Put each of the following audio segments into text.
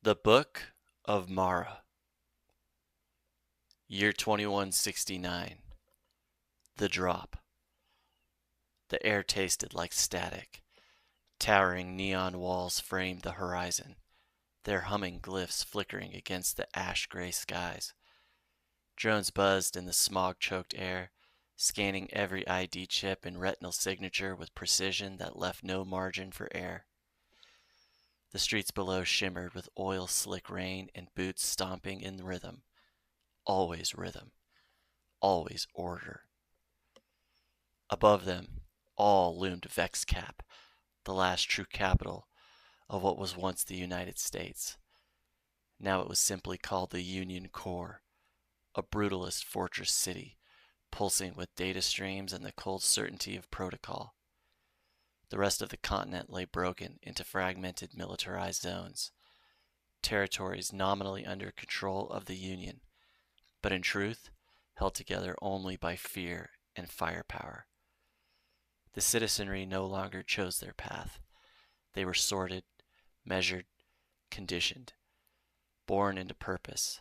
The Book of Mara, year 2169. The Drop. The air tasted like static. Towering neon walls framed the horizon, their humming glyphs flickering against the ash-gray skies. Drones buzzed in the smog-choked air, scanning every ID chip and retinal signature with precision that left no margin for error. The streets below shimmered with oil-slick rain and boots stomping in rhythm. Always rhythm. Always order. Above them, all loomed Vexcap, the last true capital of what was once the United States. Now it was simply called the Union Core, a brutalist fortress city, pulsing with data streams and the cold certainty of protocol. The rest of the continent lay broken into fragmented militarized zones, territories nominally under control of the Union, but in truth held together only by fear and firepower. The citizenry no longer chose their path. They were sorted, measured, conditioned, born into purpose,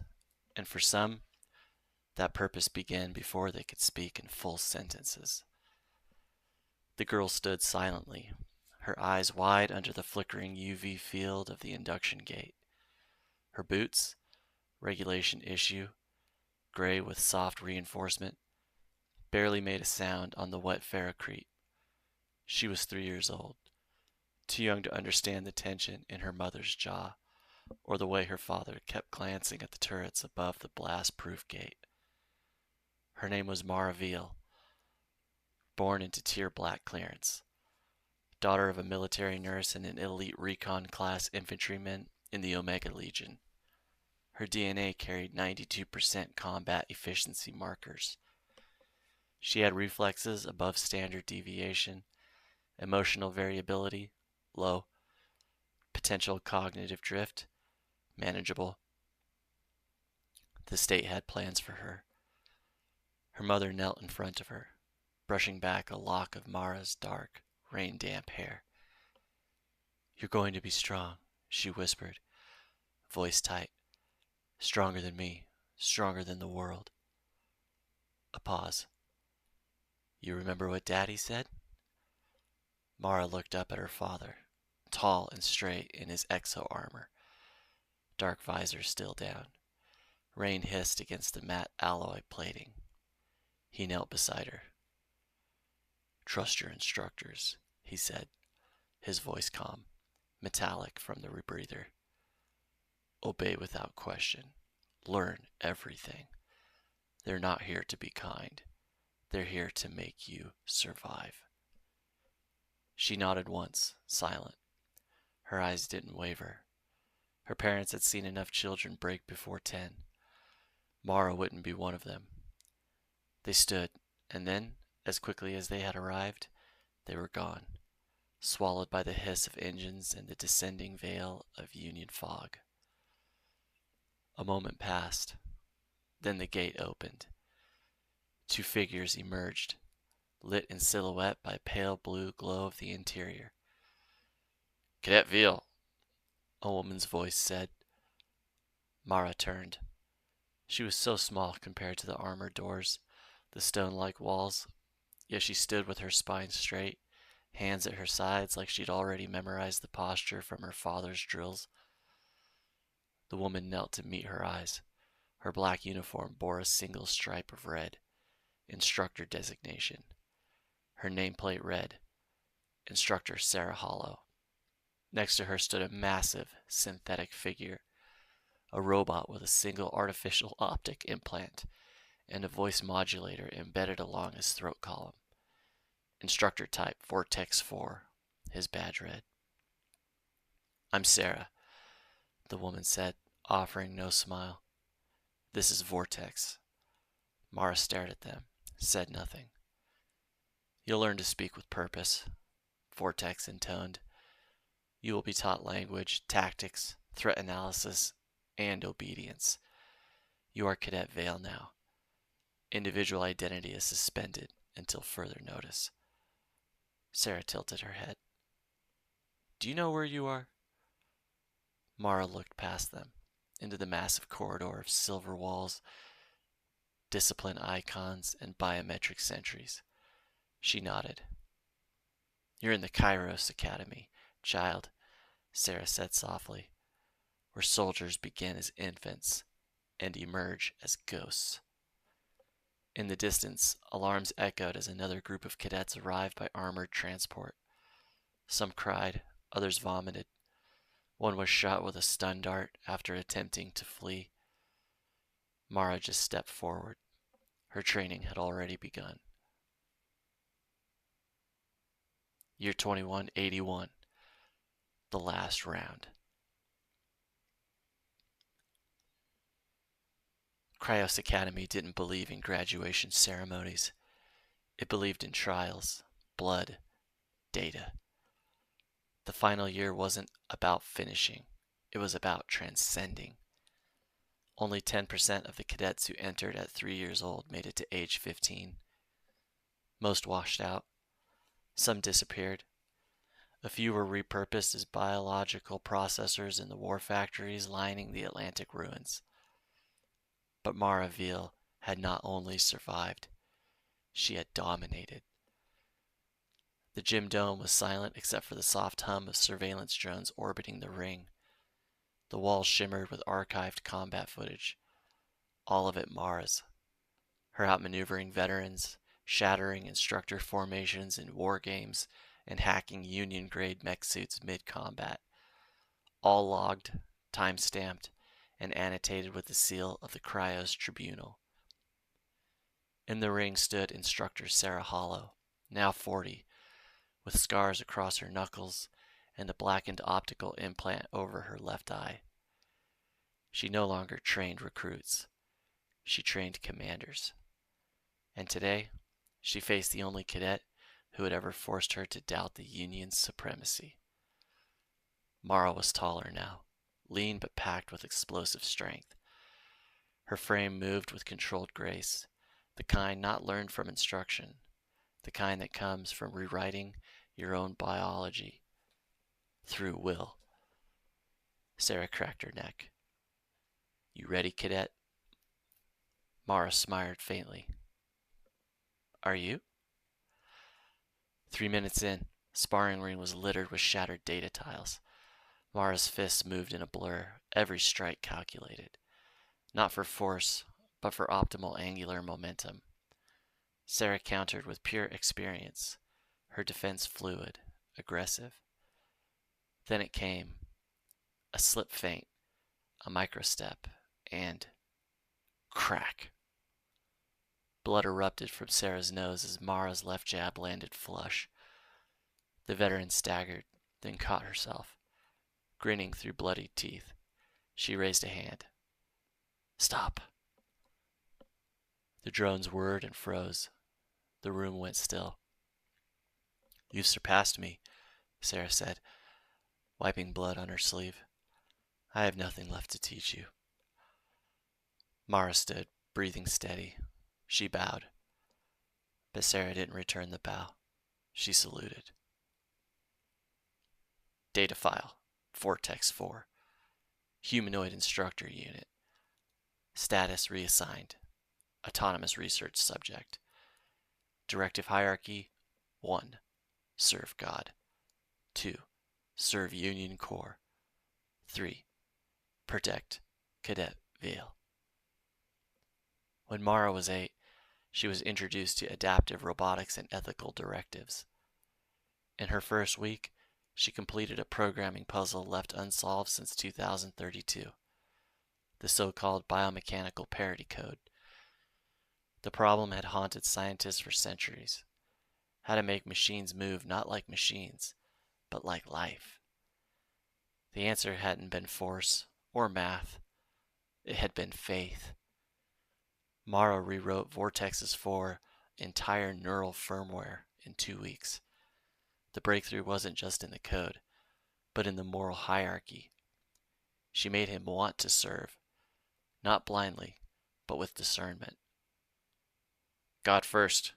and for some, that purpose began before they could speak in full sentences. The girl stood silently, her eyes wide under the flickering UV field of the induction gate. Her boots, regulation issue, gray with soft reinforcement, barely made a sound on the wet ferrocrete. She was 3 years old, too young to understand the tension in her mother's jaw, or the way her father kept glancing at the turrets above the blast-proof gate. Her name was Mara Veal, born into tier black clearance, daughter of a military nurse and an elite recon class infantryman in the Omega Legion. Her DNA carried 92% combat efficiency markers. She had reflexes above standard deviation, emotional variability, low, potential cognitive drift, manageable. The state had plans for her. Her mother knelt in front of her, brushing back a lock of Mara's dark, rain-damp hair. "You're going to be strong," she whispered, voice tight. "Stronger than me, stronger than the world." A pause. "You remember what Daddy said?" Mara looked up at her father, tall and straight in his exo armor, dark visor still down. Rain hissed against the matte alloy plating. He knelt beside her. "Trust your instructors," he said, his voice calm, metallic from the rebreather. "Obey without question. Learn everything. They're not here to be kind. They're here to make you survive." She nodded once, silent. Her eyes didn't waver. Her parents had seen enough children break before 10. Mara wouldn't be one of them. They stood, and then, as quickly as they had arrived, they were gone, swallowed by the hiss of engines and the descending veil of Union fog. A moment passed. Then the gate opened. 2 figures emerged, lit in silhouette by pale blue glow of the interior. "Cadet Veal," a woman's voice said. Mara turned. She was so small compared to the armored doors, the stone-like walls, yet she stood with her spine straight, hands at her sides like she'd already memorized the posture from her father's drills. The woman knelt to meet her eyes. Her black uniform bore a single stripe of red, instructor designation. Her nameplate read, Instructor Sarah Hollow. Next to her stood a massive synthetic figure, a robot with a single artificial optic implant and a voice modulator embedded along his throat column. Instructor type Vortex 4, his badge read. "I'm Sarah," the woman said, offering no smile. "This is Vortex." Mara stared at them, said nothing. "You'll learn to speak with purpose," Vortex intoned. "You will be taught language, tactics, threat analysis, and obedience. You are Cadet Vale now. Individual identity is suspended until further notice." Sarah tilted her head. "Do you know where you are?" Mara looked past them, into the massive corridor of silver walls, discipline icons, and biometric sentries. She nodded. You're in the Kryos Academy, child, Sarah said softly, where soldiers begin as infants and emerge as ghosts. In the distance, alarms echoed as another group of cadets arrived by armored transport. Some cried, others vomited. One was shot with a stun dart after attempting to flee. Mara just stepped forward. Her training had already begun. Year 2181. The last round. Kryos Academy didn't believe in graduation ceremonies. It believed in trials, blood, data. The final year wasn't about finishing. It was about transcending. Only 10% of the cadets who entered at 3 years old made it to age 15. Most washed out. Some disappeared. A few were repurposed as biological processors in the war factories lining the Atlantic ruins. But Mara Veal had not only survived, she had dominated. The gym dome was silent except for the soft hum of surveillance drones orbiting the ring. The walls shimmered with archived combat footage, all of it Mara's. Her outmaneuvering veterans, shattering instructor formations in war games, and hacking Union-grade mech suits mid-combat. All logged, time-stamped, and annotated with the seal of the Kryos Tribunal. In the ring stood instructor Sarah Hollow, now 40, with scars across her knuckles and a blackened optical implant over her left eye. She no longer trained recruits. She trained commanders. And today, she faced the only cadet who had ever forced her to doubt the Union's supremacy. Mara was taller now, lean but packed with explosive strength. Her frame moved with controlled grace, the kind not learned from instruction, the kind that comes from rewriting your own biology through will. Sarah cracked her neck. You ready, cadet? Mara smiled faintly. Are you? 3 minutes in, sparring ring was littered with shattered data tiles. Mara's fists moved in a blur, every strike calculated. Not for force, but for optimal angular momentum. Sarah countered with pure experience, her defense fluid, aggressive. Then it came, a slip feint, a microstep, and crack. Blood erupted from Sarah's nose as Mara's left jab landed flush. The veteran staggered, then caught herself. Grinning through bloodied teeth, she raised a hand. Stop. The drones whirred and froze. The room went still. You've surpassed me, Sarah said, wiping blood on her sleeve. I have nothing left to teach you. Mara stood, breathing steady. She bowed. But Sarah didn't return the bow. She saluted. Data file, Vortex 4. Humanoid instructor unit. Status reassigned. Autonomous research subject. Directive hierarchy 1. Serve God. 2. Serve Union Corps. 3. Protect Cadet Veal. When Mara was 8, she was introduced to adaptive robotics and ethical directives. In her first week, she completed a programming puzzle left unsolved since 2032, the so-called biomechanical parity code. The problem had haunted scientists for centuries: how to make machines move not like machines, but like life. The answer hadn't been force or math. It had been faith. Mara rewrote Vortex's 4 entire neural firmware in 2 weeks. The breakthrough wasn't just in the code, but in the moral hierarchy. She made him want to serve, not blindly, but with discernment. God first,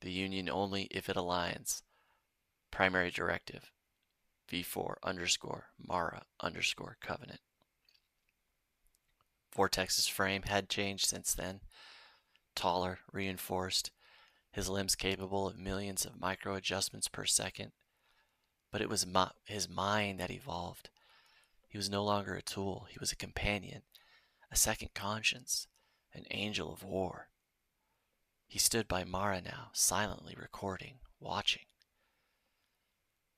the Union only if it aligns. Primary directive. V4 underscore Mara underscore Covenant. Vortex's frame had changed since then. Taller, reinforced, his limbs capable of millions of micro adjustments per second. But it was his mind that evolved. He was no longer a tool. He was a companion, a second conscience, an angel of war. He stood by Mara now, silently recording, watching.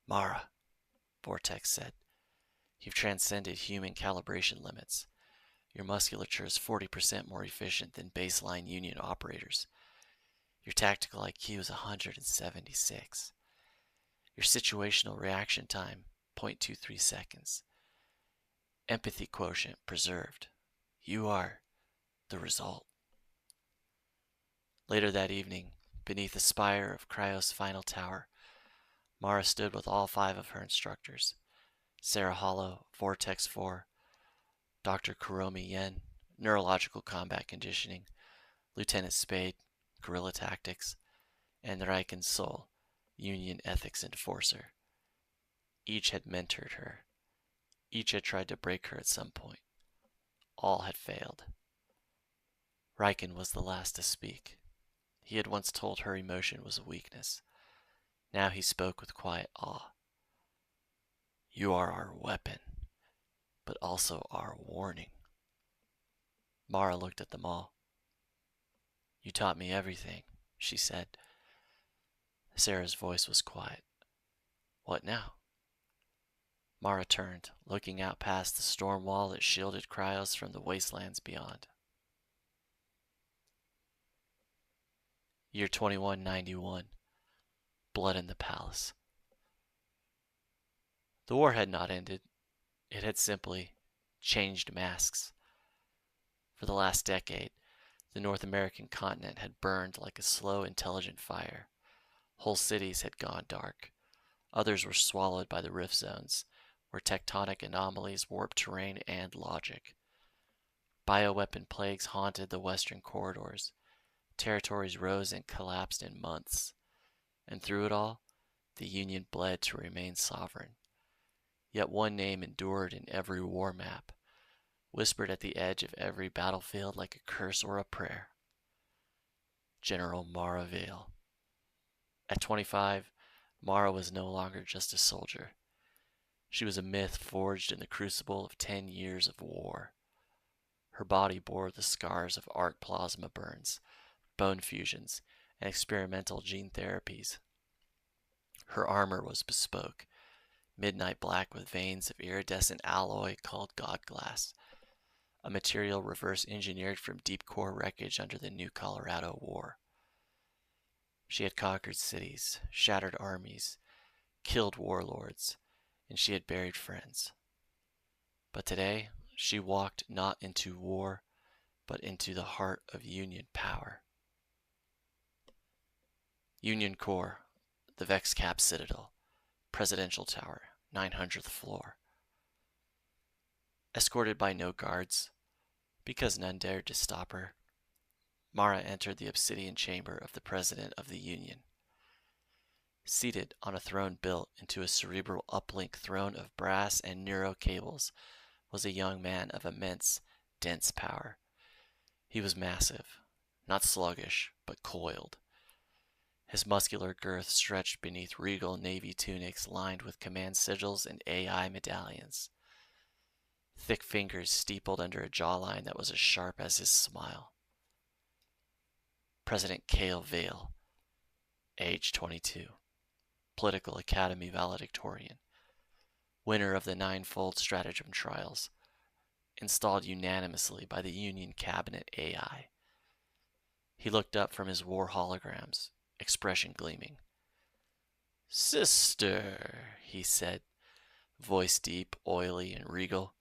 Mara, Vortex said, you've transcended human calibration limits. Your musculature is 40% more efficient than baseline Union operators. Your tactical IQ is 176. Your situational reaction time, 0.23 seconds. Empathy quotient preserved. You are the result. Later that evening, beneath the spire of Kryos' final tower, Mara stood with all 5 of her instructors. Sarah Hollow, Vortex 4, Dr. Kuromi Yen, Neurological Combat Conditioning, Lieutenant Spade, Guerrilla Tactics, and Raiken Sol, Union Ethics Enforcer. Each had mentored her. Each had tried to break her at some point. All had failed. Raiken was the last to speak. He had once told her emotion was a weakness. Now he spoke with quiet awe. You are our weapon, but also our warning. Mara looked at them all. You taught me everything, she said. Sarah's voice was quiet. What now? Mara turned, looking out past the storm wall that shielded Kryos from the wastelands beyond. Year 2191. Blood in the Palace. The war had not ended. It had simply changed masks. For the last decade, the North American continent had burned like a slow, intelligent fire. Whole cities had gone dark. Others were swallowed by the rift zones, where tectonic anomalies warped terrain and logic. Bioweapon plagues haunted the western corridors. Territories rose and collapsed in months. And through it all, the Union bled to remain sovereign. Yet one name endured in every war map, whispered at the edge of every battlefield like a curse or a prayer. General Mara Vale. At 25, Mara was no longer just a soldier. She was a myth forged in the crucible of 10 years of war. Her body bore the scars of arc plasma burns, bone fusions, and experimental gene therapies. Her armor was bespoke, midnight black with veins of iridescent alloy called God glass, a material reverse engineered from deep core wreckage under the New Colorado War. She had conquered cities, shattered armies, killed warlords, and she had buried friends. But today, she walked not into war, but into the heart of Union power. Union Corps, the Vexcap Citadel, Presidential Tower, 900th floor. Escorted by no guards, because none dared to stop her, Mara entered the obsidian chamber of the President of the Union. Seated on a throne built into a cerebral uplink throne of brass and neuro cables was a young man of immense, dense power. He was massive, not sluggish, but coiled. His muscular girth stretched beneath regal navy tunics lined with command sigils and AI medallions. Thick fingers steepled under a jawline that was as sharp as his smile. President Cale Vale, age 22. Political Academy valedictorian, winner of the 9-fold stratagem trials, installed unanimously by the Union Cabinet AI. He looked up from his war holograms, expression gleaming. Sister, he said, voice deep, oily, and regal,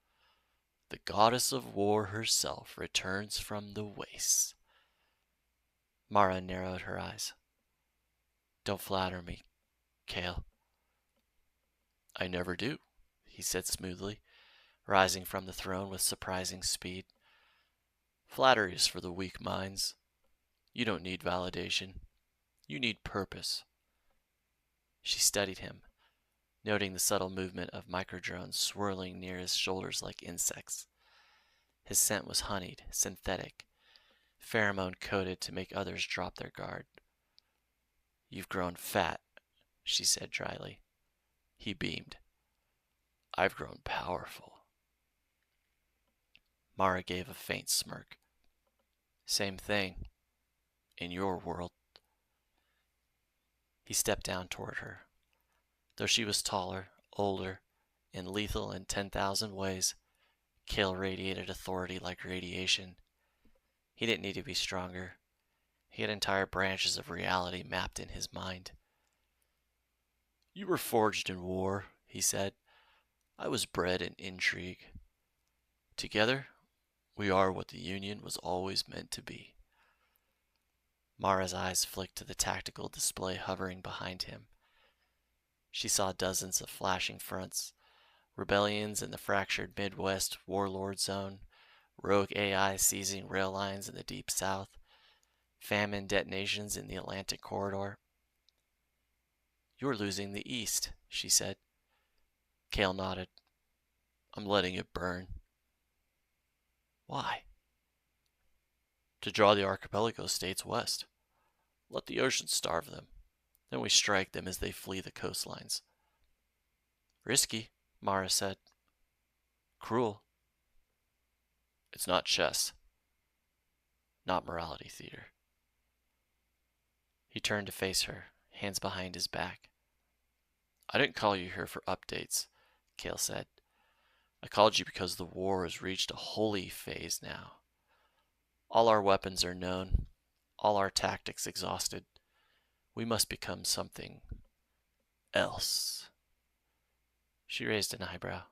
the goddess of war herself returns from the wastes. Mara narrowed her eyes. Don't flatter me, Cale. I never do, he said smoothly, rising from the throne with surprising speed. Flattery is for the weak minds. You don't need validation. You need purpose. She studied him, noting the subtle movement of microdrones swirling near his shoulders like insects. His scent was honeyed, synthetic, pheromone coated to make others drop their guard. "You've grown fat," she said dryly. He beamed. "I've grown powerful." Mara gave a faint smirk. "Same thing. In your world." He stepped down toward her. Though she was taller, older, and lethal in 10,000 ways, Kale radiated authority like radiation. He didn't need to be stronger. He had entire branches of reality mapped in his mind. "You were forged in war," he said. "I was bred in intrigue. Together, we are what the Union was always meant to be." Mara's eyes flicked to the tactical display hovering behind him. She saw dozens of flashing fronts, rebellions in the fractured Midwest Warlord zone, rogue AI seizing rail lines in the Deep South, famine detonations in the Atlantic corridor. "You're losing the East," she said. Kale nodded. "I'm letting it burn." "Why?" "To draw the archipelago states west. Let the ocean starve them. Then we strike them as they flee the coastlines." "Risky," Mara said. "Cruel." "It's not chess. Not morality theater." He turned to face her, hands behind his back. "I didn't call you here for updates," Kale said. "I called you because the war has reached a holy phase now. All our weapons are known, all our tactics exhausted. We must become something else." She raised an eyebrow.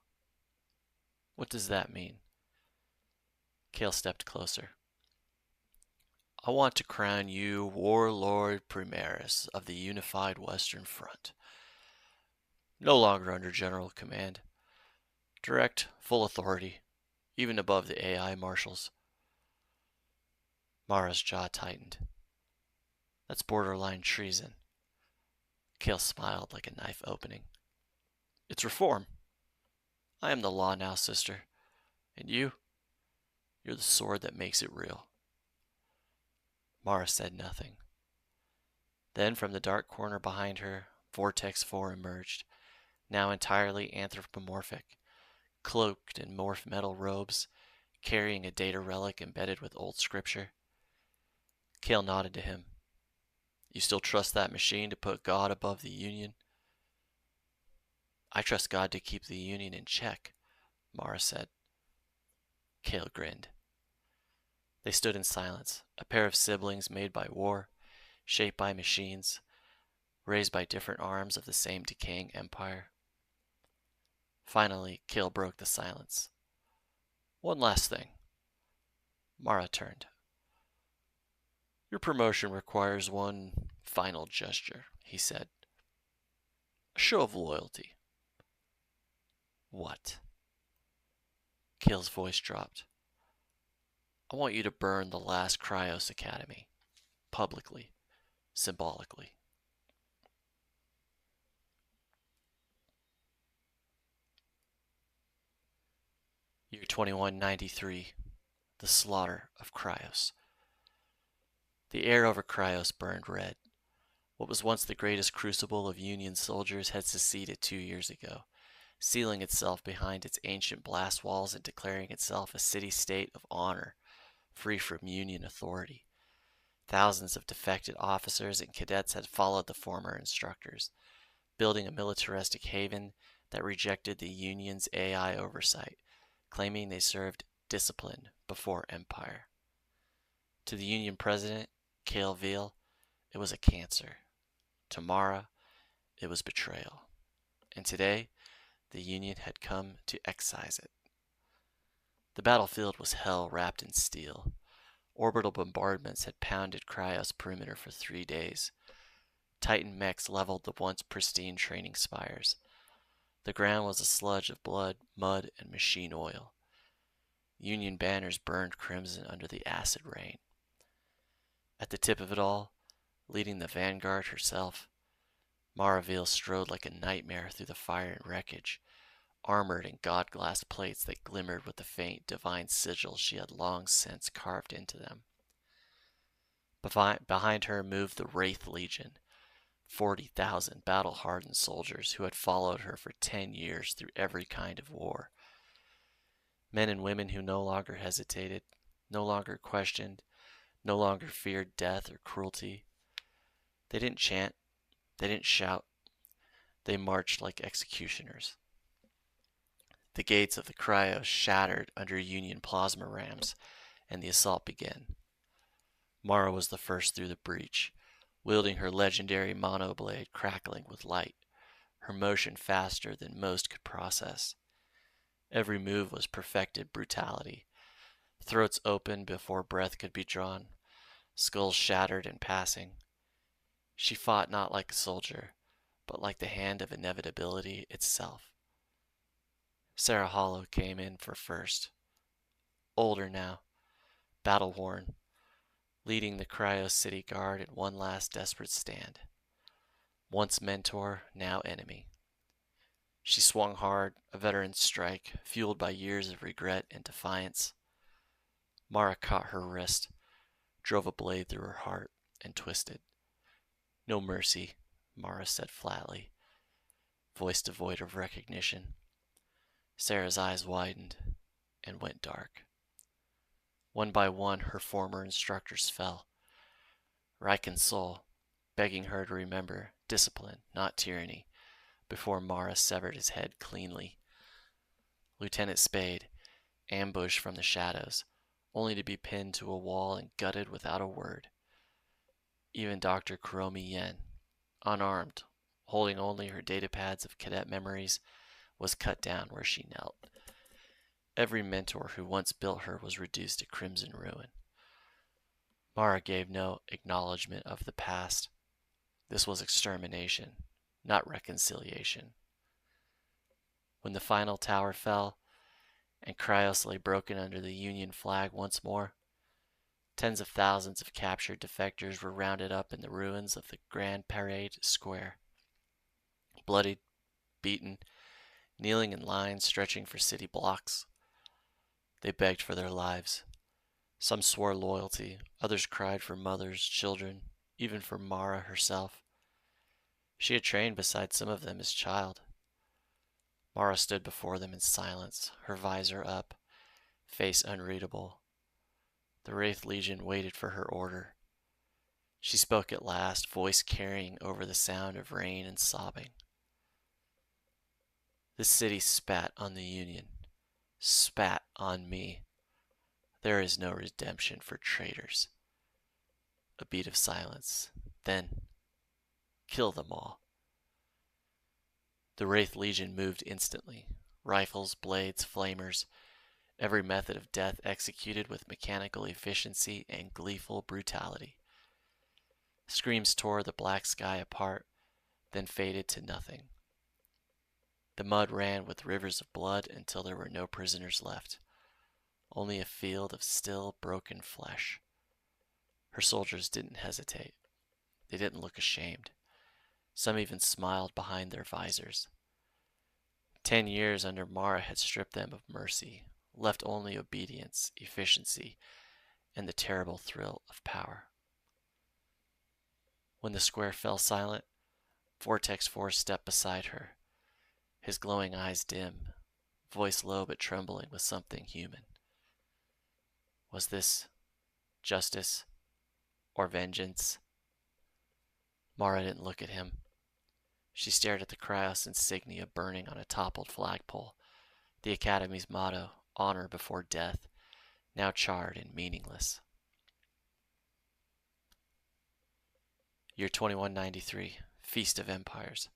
"What does that mean?" Kale stepped closer. "I want to crown you Warlord Primaris of the Unified Western Front. No longer under general command. Direct, full authority, even above the AI marshals." Mara's jaw tightened. "That's borderline treason." Kale smiled like a knife opening. "It's reform. I am the law now, sister. And you're the sword that makes it real." Mara said nothing. Then from the dark corner behind her, Vortex 4 emerged, now entirely anthropomorphic, cloaked in morph metal robes, carrying a data relic embedded with old scripture. Kale nodded to him. "You still trust that machine to put God above the Union?" "I trust God to keep the Union in check," Mara said. Kale grinned. They stood in silence, a pair of siblings made by war, shaped by machines, raised by different arms of the same decaying empire. Finally, Kale broke the silence. "One last thing." Mara turned. "Your promotion requires one final gesture," he said. "A show of loyalty." "What?" Kale's voice dropped. "I want you to burn the last Kryos Academy. Publicly. Symbolically." Year 2193. The slaughter of Kryos. The air over Kryos burned red. What was once the greatest crucible of Union soldiers had seceded 2 years ago, sealing itself behind its ancient blast walls and declaring itself a city-state of honor, free from Union authority. Thousands of defected officers and cadets had followed the former instructors, building a militaristic haven that rejected the Union's AI oversight, claiming they served discipline before empire. To the Union president, Cale Veal, it was a cancer. To Mara, it was betrayal. And today, the Union had come to excise it. The battlefield was hell wrapped in steel. Orbital bombardments had pounded Kryos' perimeter for 3 days. Titan mechs leveled the once pristine training spires. The ground was a sludge of blood, mud, and machine oil. Union banners burned crimson under the acid rain. At the tip of it all, leading the vanguard herself, Maraville strode like a nightmare through the fire and wreckage, armored in god-glass plates that glimmered with the faint divine sigils she had long since carved into them. Behind her moved the Wraith Legion, 40,000 battle-hardened soldiers who had followed her for 10 years through every kind of war. Men and women who no longer hesitated, no longer questioned, no longer feared death or cruelty. They didn't chant, they didn't shout, they marched like executioners. The gates of the Kryos shattered under Union plasma rams, and the assault began. Mara was the first through the breach, wielding her legendary monoblade crackling with light, her motion faster than most could process. Every move was perfected brutality. Throats opened before breath could be drawn, skulls shattered in passing. She fought not like a soldier, but like the hand of inevitability itself. Sarah Hollow came in for first. Older now, battle-worn, leading the Kryos City Guard in one last desperate stand. Once mentor, now enemy. She swung hard, a veteran's strike, fueled by years of regret and defiance. Mara caught her wrist, drove a blade through her heart, and twisted. No mercy, Mara said flatly, voice devoid of recognition. Sarah's eyes widened and went dark. One by one, her former instructors fell. Riken's soul, begging her to remember discipline, not tyranny, before Mara severed his head cleanly. Lieutenant Spade, ambushed from the shadows, only to be pinned to a wall and gutted without a word. Even Dr. Kuromi Yen, unarmed, holding only her datapads of cadet memories, was cut down where she knelt. Every mentor who once built her was reduced to crimson ruin. Mara gave no acknowledgement of the past. This was extermination, not reconciliation. When the final tower fell, and Kryos lay broken under the Union flag once more, tens of thousands of captured defectors were rounded up in the ruins of the Grand Parade Square. Bloodied, beaten, kneeling in lines stretching for city blocks. They begged for their lives. Some swore loyalty, others cried for mothers, children, even for Mara herself. She had trained beside some of them as child. Mara stood before them in silence, her visor up, face unreadable. The Wraith Legion waited for her order. She spoke at last, voice carrying over the sound of rain and sobbing. This city spat on the Union, spat on me. There is no redemption for traitors. A beat of silence. Then, kill them all. The Wraith Legion moved instantly. Rifles, blades, flamers, every method of death executed with mechanical efficiency and gleeful brutality. Screams tore the black sky apart, then faded to nothing. The mud ran with rivers of blood until there were no prisoners left, only a field of still, broken flesh. Her soldiers didn't hesitate. They didn't look ashamed. Some even smiled behind their visors. 10 years under Mara had stripped them of mercy, left only obedience, efficiency, and the terrible thrill of power. When the square fell silent, Vortex 4 stepped beside her, his glowing eyes dim, voice low but trembling with something human. Was this justice or vengeance? Mara didn't look at him. She stared at the Kryos insignia burning on a toppled flagpole, the Academy's motto, honor before death, now charred and meaningless. Year 2193, Feast of Empires.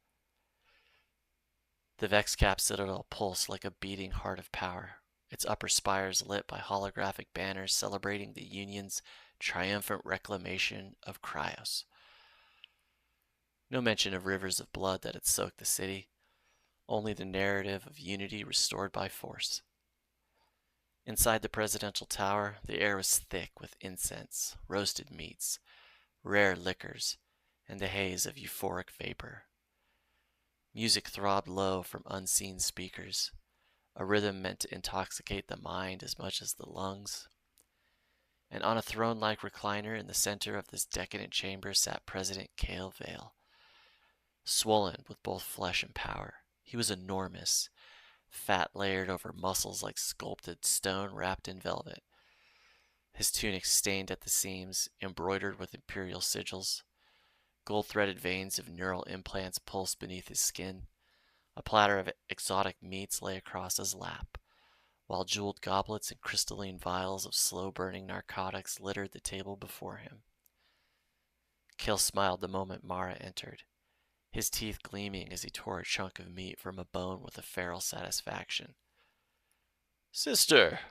The Vexcap Citadel pulsed like a beating heart of power, its upper spires lit by holographic banners celebrating the Union's triumphant reclamation of Kryos. No mention of rivers of blood that had soaked the city, only the narrative of unity restored by force. Inside the presidential tower, the air was thick with incense, roasted meats, rare liquors, and the haze of euphoric vapor. Music throbbed low from unseen speakers, a rhythm meant to intoxicate the mind as much as the lungs. And on a throne-like recliner in the center of this decadent chamber sat President Cale Vale, swollen with both flesh and power. He was enormous, fat layered over muscles like sculpted stone wrapped in velvet. His tunic stained at the seams, embroidered with imperial sigils. Gold-threaded veins of neural implants pulsed beneath his skin. A platter of exotic meats lay across his lap, while jeweled goblets and crystalline vials of slow-burning narcotics littered the table before him. Cale smiled the moment Mara entered, his teeth gleaming as he tore a chunk of meat from a bone with a feral satisfaction. "Sister,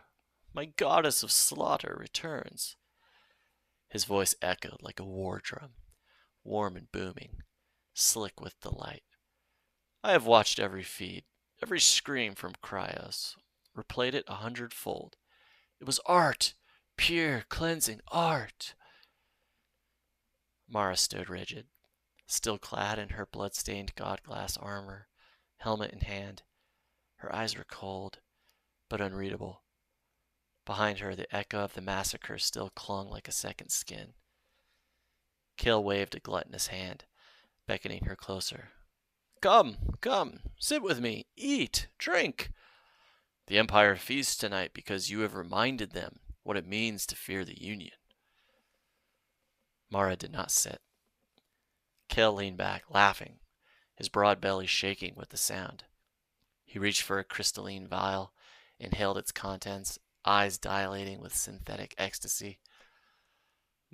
my goddess of slaughter returns." His voice echoed like a war drum, warm and booming, slick with delight. "I have watched every feed, every scream from Kryos, replayed it 100-fold. It was art, pure, cleansing art." Mara stood rigid, still clad in her blood-stained god-glass armor, helmet in hand. Her eyes were cold, but unreadable. Behind her, the echo of the massacre still clung like a second skin. Cale waved a gluttonous hand, beckoning her closer. "Come, come, sit with me, eat, drink. The Empire feasts tonight because you have reminded them what it means to fear the Union." Mara did not sit. Cale leaned back, laughing, his broad belly shaking with the sound. He reached for a crystalline vial, inhaled its contents, eyes dilating with synthetic ecstasy.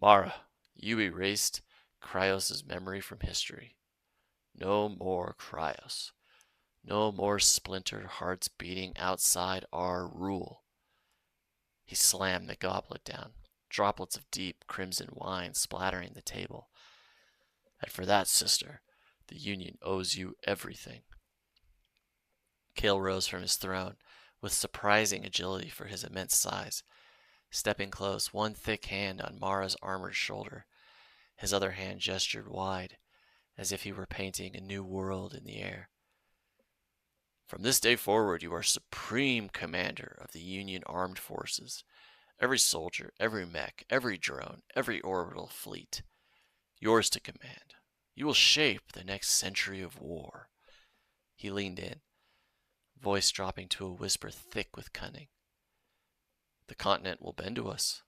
"Mara, you erased Kryos' memory from history. No more Kryos. No more splintered hearts beating outside our rule." He slammed the goblet down, droplets of deep crimson wine splattering the table. "And for that, sister, the Union owes you everything." Cale rose from his throne with surprising agility for his immense size, stepping close, one thick hand on Mara's armored shoulder. His other hand gestured wide, as if he were painting a new world in the air. "From this day forward, you are supreme commander of the Union armed forces. Every soldier, every mech, every drone, every orbital fleet. Yours to command. You will shape the next century of war." He leaned in, voice dropping to a whisper thick with cunning. "The continent will bend to us,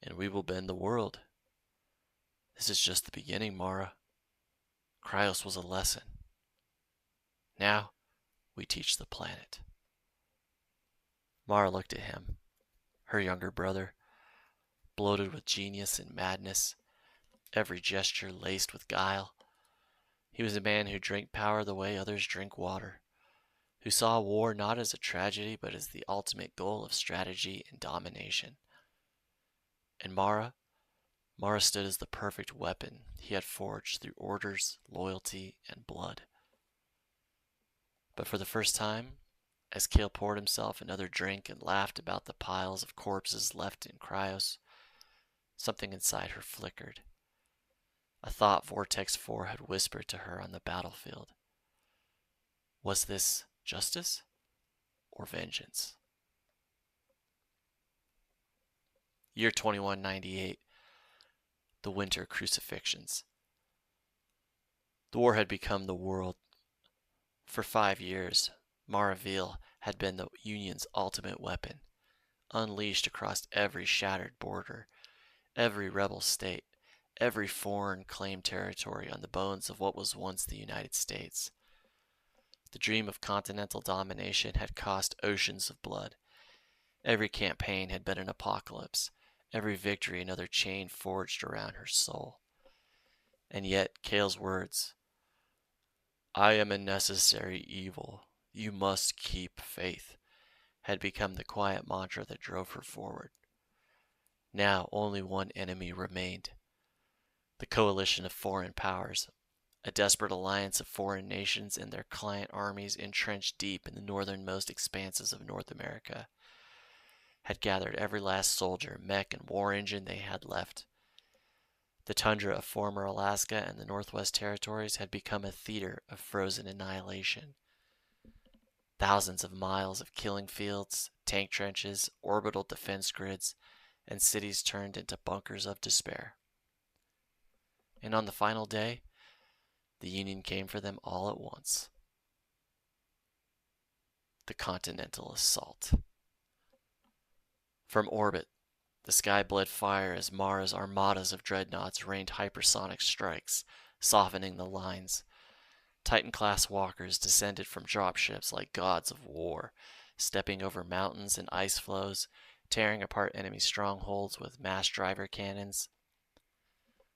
and we will bend the world. This is just the beginning, Mara. Kryos was a lesson. Now we teach the planet." Mara looked at him, her younger brother, bloated with genius and madness, every gesture laced with guile. He was a man who drank power the way others drink water, who saw war not as a tragedy but as the ultimate goal of strategy and domination. And Mara stood as the perfect weapon he had forged through orders, loyalty, and blood. But for the first time, as Cale poured himself another drink and laughed about the piles of corpses left in Kryos, something inside her flickered. A thought Vortex 4 had whispered to her on the battlefield. Was this justice or vengeance? Year 2198. The Winter Crucifixions. The war had become the world. For 5 years, Maraville had been the Union's ultimate weapon, unleashed across every shattered border, every rebel state, every foreign claimed territory on the bones of what was once the United States. The dream of continental domination had cost oceans of blood. Every campaign had been an apocalypse, every victory another chain forged around her soul. And yet, Cale's words, "I am a necessary evil, you must keep faith," had become the quiet mantra that drove her forward. Now only one enemy remained. The coalition of foreign powers, a desperate alliance of foreign nations and their client armies entrenched deep in the northernmost expanses of North America, had gathered every last soldier, mech, and war engine they had left. The tundra of former Alaska and the Northwest Territories had become a theater of frozen annihilation. Thousands of miles of killing fields, tank trenches, orbital defense grids, and cities turned into bunkers of despair. And on the final day, the Union came for them all at once. The Continental Assault. From orbit, the sky bled fire as Mara's armadas of dreadnoughts rained hypersonic strikes, softening the lines. Titan-class walkers descended from dropships like gods of war, stepping over mountains and ice floes, tearing apart enemy strongholds with mass driver cannons.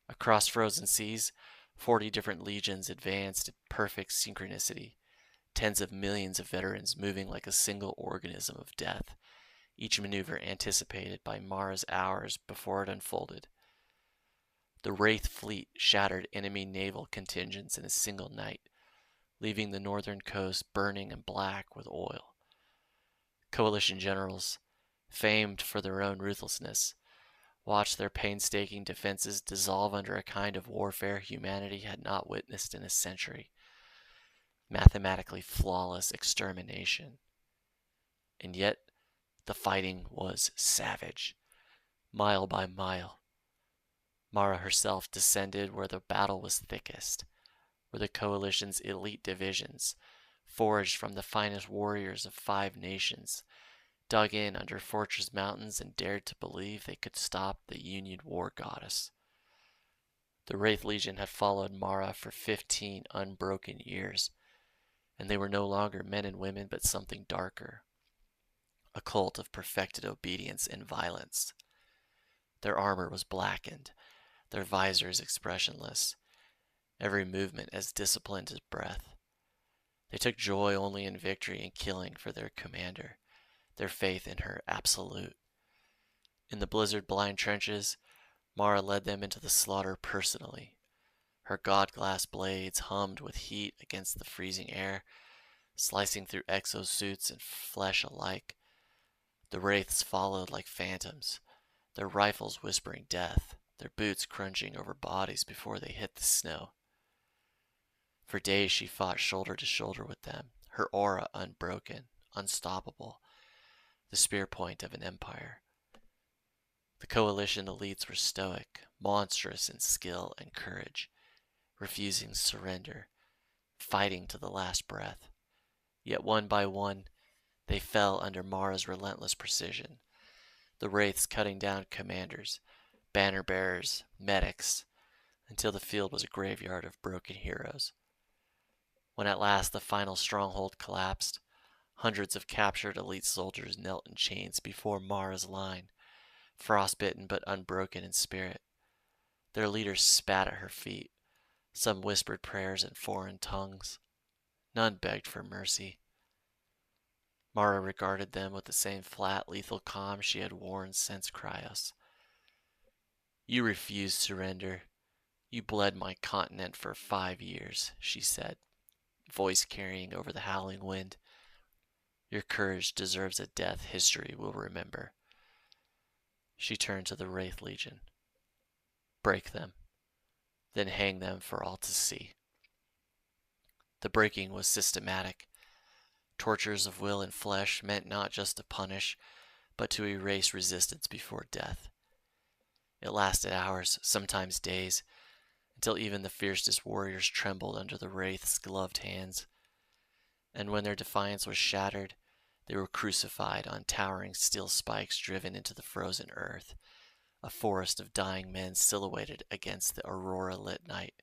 Across frozen seas, 40 different legions advanced in perfect synchronicity, tens of millions of veterans moving like a single organism of death, each maneuver anticipated by Mara's hours before it unfolded. The Wraith fleet shattered enemy naval contingents in a single night, leaving the northern coast burning and black with oil. Coalition generals, famed for their own ruthlessness, watched their painstaking defenses dissolve under a kind of warfare humanity had not witnessed in a century. Mathematically flawless extermination. And yet, the fighting was savage, mile by mile. Mara herself descended where the battle was thickest, where the coalition's elite divisions, forged from the finest warriors of 5 nations, dug in under fortress mountains and dared to believe they could stop the Union war goddess. The Wraith Legion had followed Mara for 15 unbroken years, and they were no longer men and women but something darker, a cult of perfected obedience and violence. Their armor was blackened, their visors expressionless, every movement as disciplined as breath. They took joy only in victory and killing for their commander, their faith in her absolute. In the blizzard-blind trenches, Mara led them into the slaughter personally. Her god-glass blades hummed with heat against the freezing air, slicing through exosuits and flesh alike. The wraiths followed like phantoms, their rifles whispering death, their boots crunching over bodies before they hit the snow. For days she fought shoulder to shoulder with them, her aura unbroken, unstoppable, the spear point of an empire. The coalition elites were stoic, monstrous in skill and courage, refusing surrender, fighting to the last breath. Yet one by one, they fell under Mara's relentless precision, the wraiths cutting down commanders, banner bearers, medics, until the field was a graveyard of broken heroes. When at last the final stronghold collapsed, hundreds of captured elite soldiers knelt in chains before Mara's line, frostbitten but unbroken in spirit. Their leaders spat at her feet. Some whispered prayers in foreign tongues. None begged for mercy. Mara regarded them with the same flat, lethal calm she had worn since Kryos. "You refused surrender. You bled my continent for 5 years," she said, voice carrying over the howling wind. "Your courage deserves a death history will remember." She turned to the Wraith Legion. "Break them, then hang them for all to see." The breaking was systematic. Tortures of will and flesh meant not just to punish, but to erase resistance before death. It lasted hours, sometimes days, until even the fiercest warriors trembled under the wraith's gloved hands. And when their defiance was shattered, they were crucified on towering steel spikes driven into the frozen earth, a forest of dying men silhouetted against the aurora-lit night.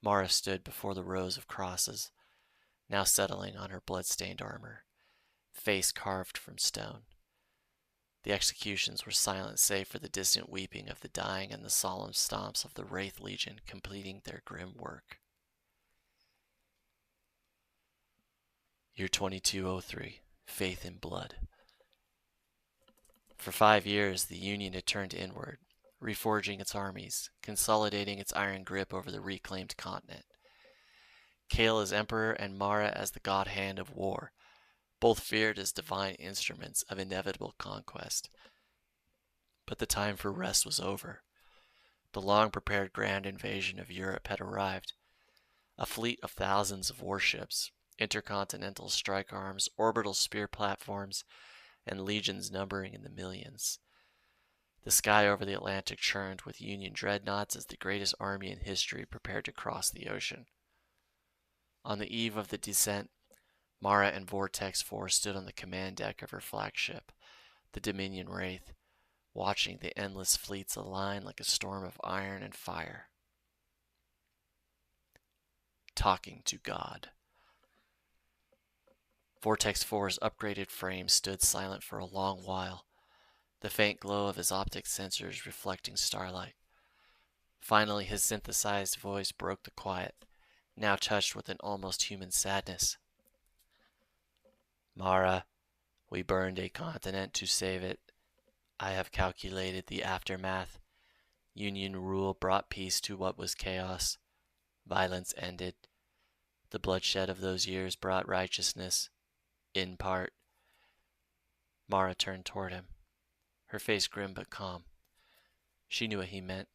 Mara stood before the rows of crosses, now settling on her blood-stained armor, face carved from stone. The executions were silent save for the distant weeping of the dying and the solemn stomps of the Wraith Legion completing their grim work. Year 2203, Faith in Blood. For 5 years, the Union had turned inward, reforging its armies, consolidating its iron grip over the reclaimed continent. Kale as emperor and Mara as the Godhand of war, both feared as divine instruments of inevitable conquest. But the time for rest was over. The long-prepared grand invasion of Europe had arrived. A fleet of thousands of warships, intercontinental strike arms, orbital spear platforms, and legions numbering in the millions. The sky over the Atlantic churned with Union dreadnoughts as the greatest army in history prepared to cross the ocean. On the eve of the descent, Mara and Vortex 4 stood on the command deck of her flagship, the Dominion Wraith, watching the endless fleets align like a storm of iron and fire. Talking to God. Vortex 4's upgraded frame stood silent for a long while, the faint glow of his optic sensors reflecting starlight. Finally, his synthesized voice broke the quiet, now touched with an almost human sadness. Mara, we burned a continent to save it. I have calculated the aftermath. Union rule brought peace to what was chaos. Violence ended. The bloodshed of those years brought righteousness, in part. Mara turned toward him, her face grim but calm. She knew what he meant.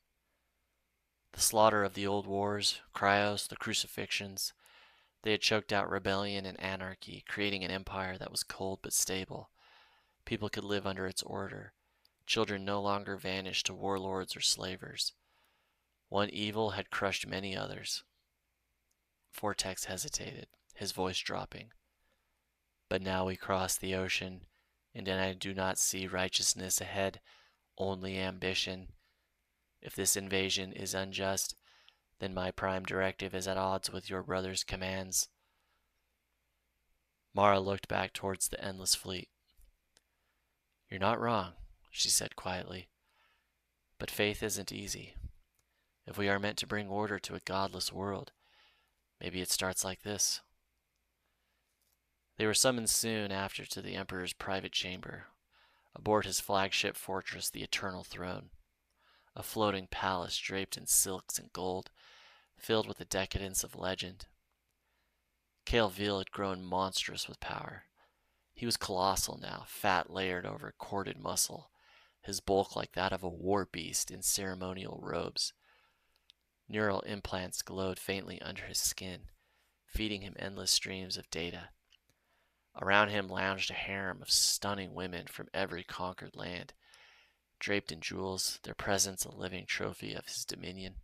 The slaughter of the old wars, Kryos, the crucifixions, they had choked out rebellion and anarchy, creating an empire that was cold but stable. People could live under its order. Children no longer vanished to warlords or slavers. One evil had crushed many others. Vortex hesitated, his voice dropping. But now we cross the ocean, and I do not see righteousness ahead, only ambition. If this invasion is unjust, then my prime directive is at odds with your brother's commands. Mara looked back towards the endless fleet. You're not wrong, she said quietly. But faith isn't easy. If we are meant to bring order to a godless world, maybe it starts like this. They were summoned soon after to the Emperor's private chamber, aboard his flagship fortress, the Eternal Throne, a floating palace draped in silks and gold, filled with the decadence of legend. Cale Ville had grown monstrous with power. He was colossal now, fat layered over corded muscle, his bulk like that of a war beast in ceremonial robes. Neural implants glowed faintly under his skin, feeding him endless streams of data. Around him lounged a harem of stunning women from every conquered land, draped in jewels, their presence a living trophy of his dominion.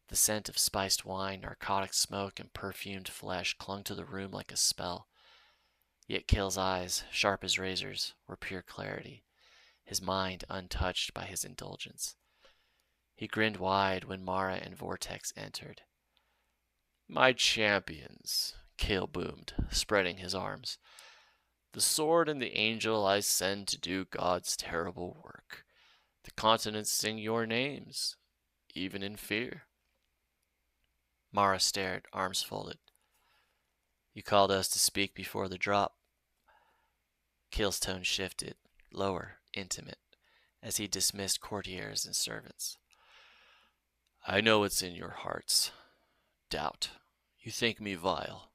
The scent of spiced wine, narcotic smoke, and perfumed flesh clung to the room like a spell. Yet Cale's eyes, sharp as razors, were pure clarity, his mind untouched by his indulgence. He grinned wide when Mara and Vortex entered. My champions, Cale boomed, spreading his arms. The sword and the angel I send to do God's terrible work. The continents sing your names, even in fear. Mara stared, arms folded. You called us to speak before the drop. Cale's tone shifted, lower, intimate, as he dismissed courtiers and servants. I know what's in your hearts. Doubt. You think me vile.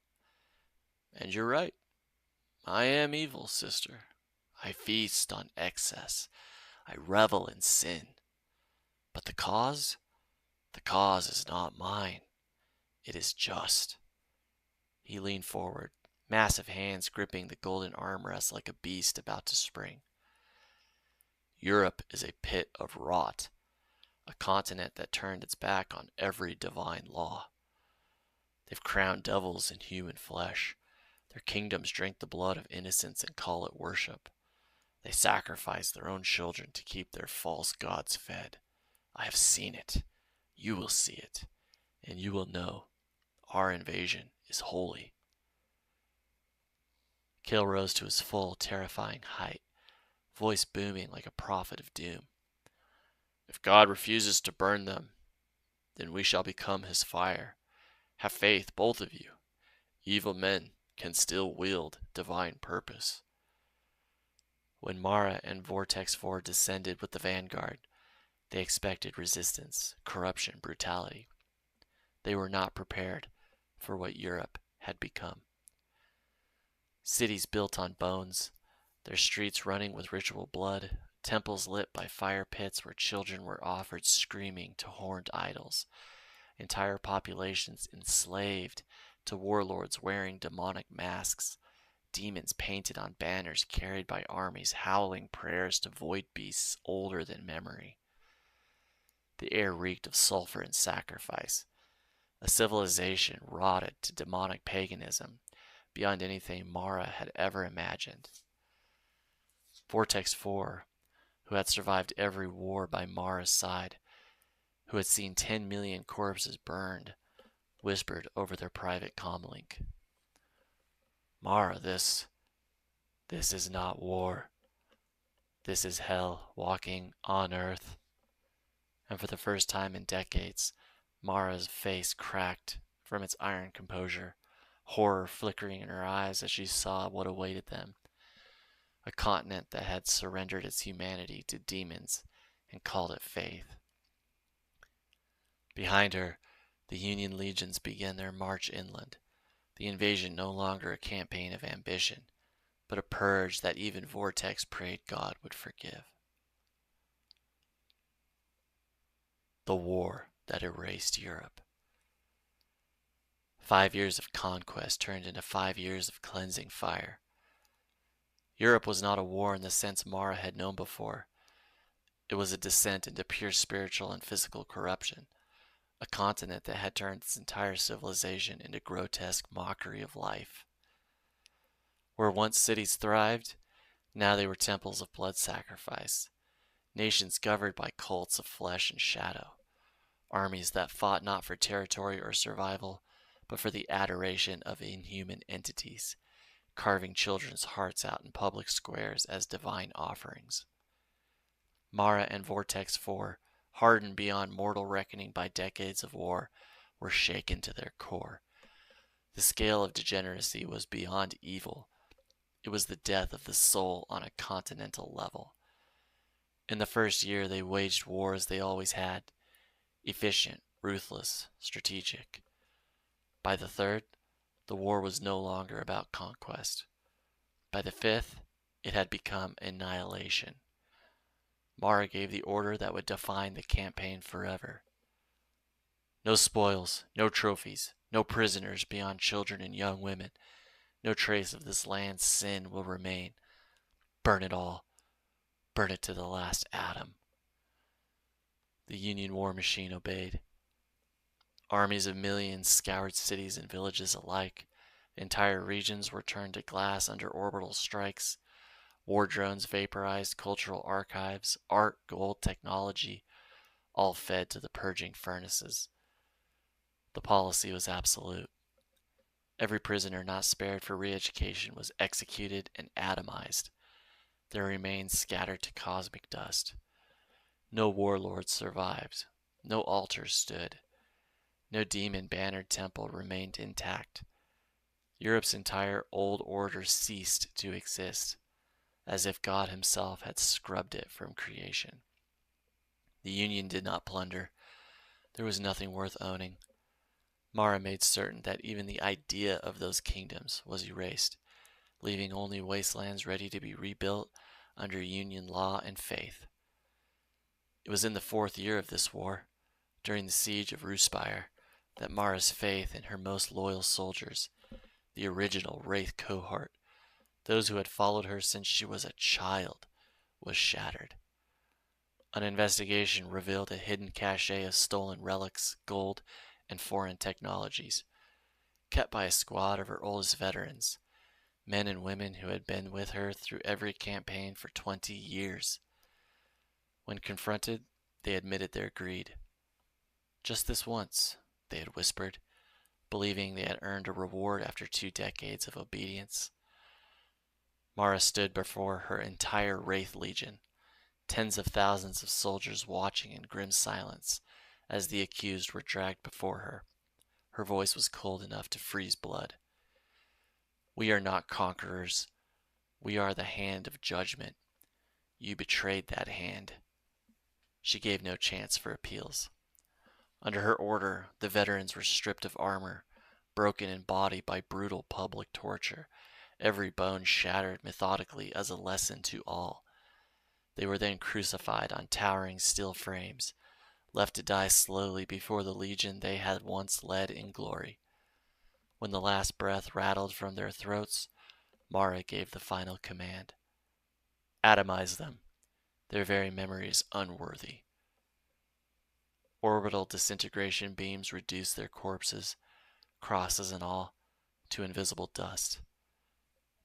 And you're right. I am evil, sister. I feast on excess. I revel in sin. But the cause? The cause is not mine. It is just. He leaned forward, massive hands gripping the golden armrest like a beast about to spring. Europe is a pit of rot, a continent that turned its back on every divine law. They've crowned devils in human flesh. Their kingdoms drink the blood of innocents and call it worship. They sacrifice their own children to keep their false gods fed. I have seen it. You will see it. And you will know our invasion is holy. Cale rose to his full, terrifying height, voice booming like a prophet of doom. If God refuses to burn them, then we shall become his fire. Have faith, both of you. Evil men can still wield divine purpose. When Mara and Vortex 4 descended with the vanguard, they expected resistance, corruption, brutality. They were not prepared for what Europe had become. Cities built on bones, their streets running with ritual blood, temples lit by fire pits where children were offered screaming to horned idols, entire populations enslaved to warlords wearing demonic masks, demons painted on banners carried by armies howling prayers to void beasts older than memory. The air reeked of sulfur and sacrifice, a civilization rotted to demonic paganism beyond anything Mara had ever imagined. Vortex 4, who had survived every war by Mara's side, who had seen 10 million corpses burned, whispered over their private comlink. Mara, this is not war. This is hell walking on earth. And for the first time in decades, Mara's face cracked from its iron composure, horror flickering in her eyes as she saw what awaited them. A continent that had surrendered its humanity to demons and called it faith. Behind her, the Union legions began their march inland, the invasion no longer a campaign of ambition, but a purge that even Vortex prayed God would forgive. The war that erased Europe. 5 years of conquest turned into 5 years of cleansing fire. Europe was not a war in the sense Mara had known before. It was a descent into pure spiritual and physical corruption, a continent that had turned its entire civilization into grotesque mockery of life. Where once cities thrived, now they were temples of blood sacrifice, nations governed by cults of flesh and shadow, armies that fought not for territory or survival, but for the adoration of inhuman entities, carving children's hearts out in public squares as divine offerings. Mara and Vortex 4, hardened beyond mortal reckoning by decades of war, were shaken to their core. The scale of degeneracy was beyond evil. It was the death of the soul on a continental level. In the first year, they waged war as they always had, efficient, ruthless, strategic. By the third, the war was no longer about conquest. By the fifth, it had become annihilation. Mara gave the order that would define the campaign forever. No spoils, no trophies, no prisoners beyond children and young women. No trace of this land's sin will remain. Burn it all. Burn it to the last atom. The Union war machine obeyed. Armies of millions scoured cities and villages alike. Entire regions were turned to glass under orbital strikes. War drones vaporized cultural archives, art, gold, technology, all fed to the purging furnaces. The policy was absolute. Every prisoner not spared for re-education was executed and atomized, their remains scattered to cosmic dust. No warlords survived. No altars stood. No demon-bannered temple remained intact. Europe's entire old order ceased to exist, as if God himself had scrubbed it from creation. The Union did not plunder. There was nothing worth owning. Mara made certain that even the idea of those kingdoms was erased, leaving only wastelands ready to be rebuilt under Union law and faith. It was in the 4th year of this war, during the siege of Ruspire, that Mara's faith in her most loyal soldiers, the original Wraith cohort, those who had followed her since she was a child, was shattered. An investigation revealed a hidden cache of stolen relics, gold, and foreign technologies, kept by a squad of her oldest veterans, men and women who had been with her through every campaign for 20 years. When confronted, they admitted their greed. Just this once, they had whispered, believing they had earned a reward after 2 decades of obedience. Mara stood before her entire Wraith Legion, tens of thousands of soldiers watching in grim silence as the accused were dragged before her. Her voice was cold enough to freeze blood. We are not conquerors. We are the hand of judgment. You betrayed that hand. She gave no chance for appeals. Under her order, the veterans were stripped of armor, broken in body by brutal public torture, every bone shattered methodically as a lesson to all. They were then crucified on towering steel frames, left to die slowly before the legion they had once led in glory. When the last breath rattled from their throats, Mara gave the final command. Atomize them. Their very memory is unworthy. Orbital disintegration beams reduced their corpses, crosses and all, to invisible dust.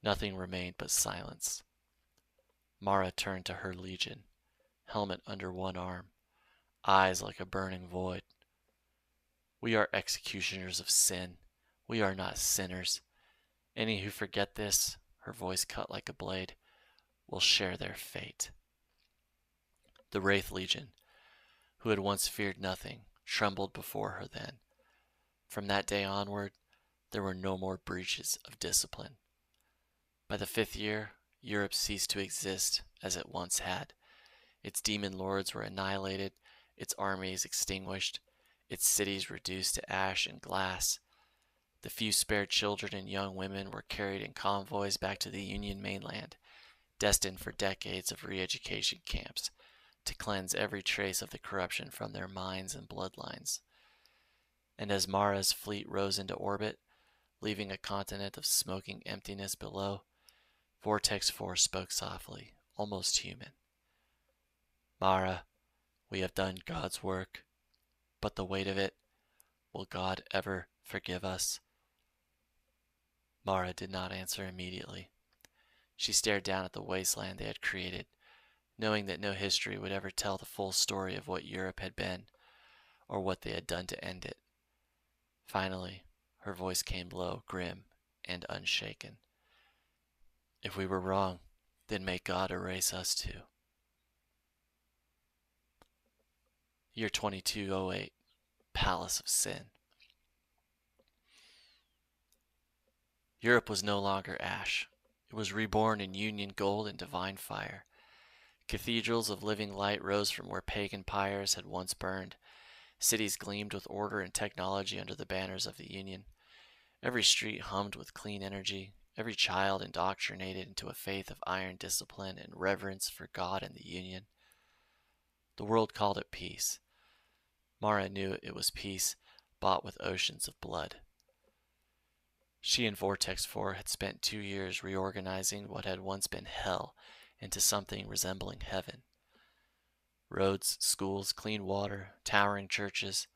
Nothing remained but silence. Mara turned to her legion, helmet under one arm, eyes like a burning void. We are executioners of sin. We are not sinners. Any who forget this, her voice cut like a blade, will share their fate. The Wraith Legion, who had once feared nothing, trembled before her then. From that day onward, there were no more breaches of discipline. By the 5th year, Europe ceased to exist as it once had. Its demon lords were annihilated, its armies extinguished, its cities reduced to ash and glass. The few spared children and young women were carried in convoys back to the Union mainland, destined for decades of re-education camps to cleanse every trace of the corruption from their minds and bloodlines. And as Mara's fleet rose into orbit, leaving a continent of smoking emptiness below, Vortex 4 spoke softly, almost human. Mara, we have done God's work, but the weight of it, will God ever forgive us? Mara did not answer immediately. She stared down at the wasteland they had created, knowing that no history would ever tell the full story of what Europe had been, or what they had done to end it. Finally, her voice came low, grim, and unshaken. If we were wrong, then may God erase us too. Year 2208, Palace of Sin. Europe was no longer ash. It was reborn in union gold and divine fire. Cathedrals of living light rose from where pagan pyres had once burned. Cities gleamed with order and technology under the banners of the Union. Every street hummed with clean energy, every child indoctrinated into a faith of iron discipline and reverence for God and the Union. The world called it peace. Mara knew it was peace bought with oceans of blood. She and Vortex 4 had spent 2 years reorganizing what had once been hell into something resembling heaven. Roads, schools, clean water, towering churches,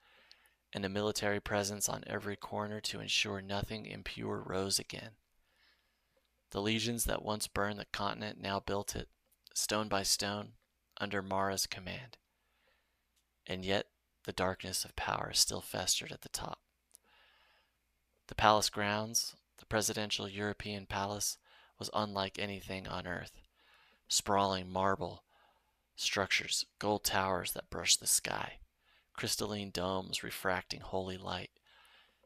and a military presence on every corner to ensure nothing impure rose again. The legions that once burned the continent now built it, stone by stone, under Mara's command. And yet, the darkness of power still festered at the top. The palace grounds, the presidential European palace, was unlike anything on Earth. Sprawling marble structures, gold towers that brushed the sky, crystalline domes refracting holy light.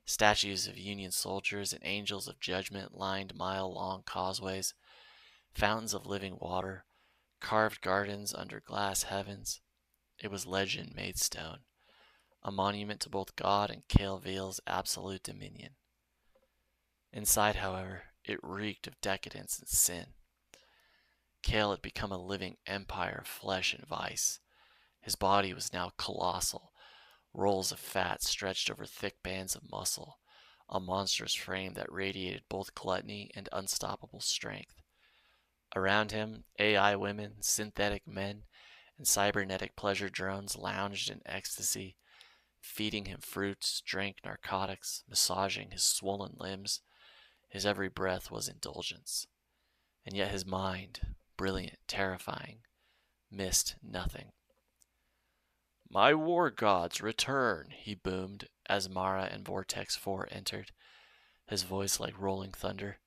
Statues of Union soldiers and angels of judgment lined mile-long causeways, fountains of living water, carved gardens under glass heavens. It was legend made stone, a monument to both God and Kalevil's absolute dominion. Inside, however, it reeked of decadence and sin. Kale had become a living empire of flesh and vice. His body was now colossal, rolls of fat stretched over thick bands of muscle, a monstrous frame that radiated both gluttony and unstoppable strength. Around him, AI women, synthetic men, and cybernetic pleasure drones lounged in ecstasy, feeding him fruits, drank narcotics, massaging his swollen limbs. His every breath was indulgence. And yet his mind, brilliant, terrifying, missed nothing. "My war gods, return," he boomed as Mara and Vortex 4 entered, his voice like rolling thunder.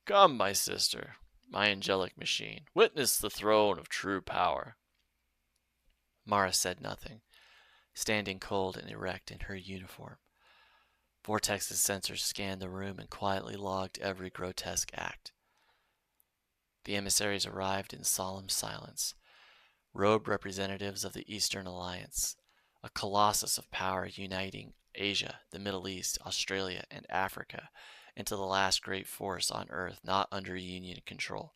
"Come, my sister, my angelic machine, witness the throne of true power." Mara said nothing, standing cold and erect in her uniform. Vortex's sensors scanned the room and quietly logged every grotesque act. The emissaries arrived in solemn silence, robed representatives of the Eastern Alliance, a colossus of power uniting Asia, the Middle East, Australia, and Africa into the last great force on Earth not under Union control.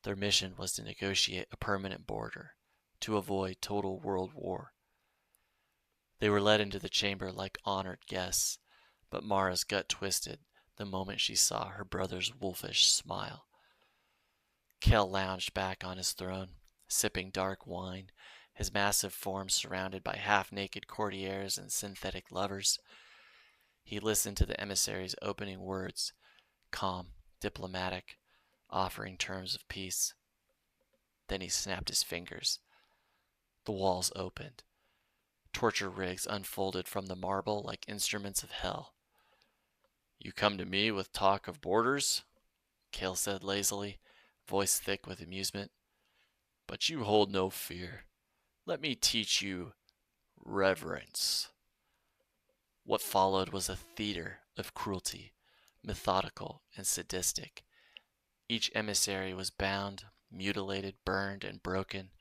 Their mission was to negotiate a permanent border, to avoid total world war. They were led into the chamber like honored guests, but Mara's gut twisted the moment she saw her brother's wolfish smile. Kel lounged back on his throne, sipping dark wine, his massive form surrounded by half-naked courtiers and synthetic lovers. He listened to the emissary's opening words, calm, diplomatic, offering terms of peace. Then he snapped his fingers. The walls opened. Torture rigs unfolded from the marble like instruments of hell. "You come to me with talk of borders?" Cale said lazily, voice thick with amusement. "But you hold no fear. Let me teach you reverence." What followed was a theater of cruelty, methodical and sadistic. Each emissary was bound, mutilated, burned, and broken,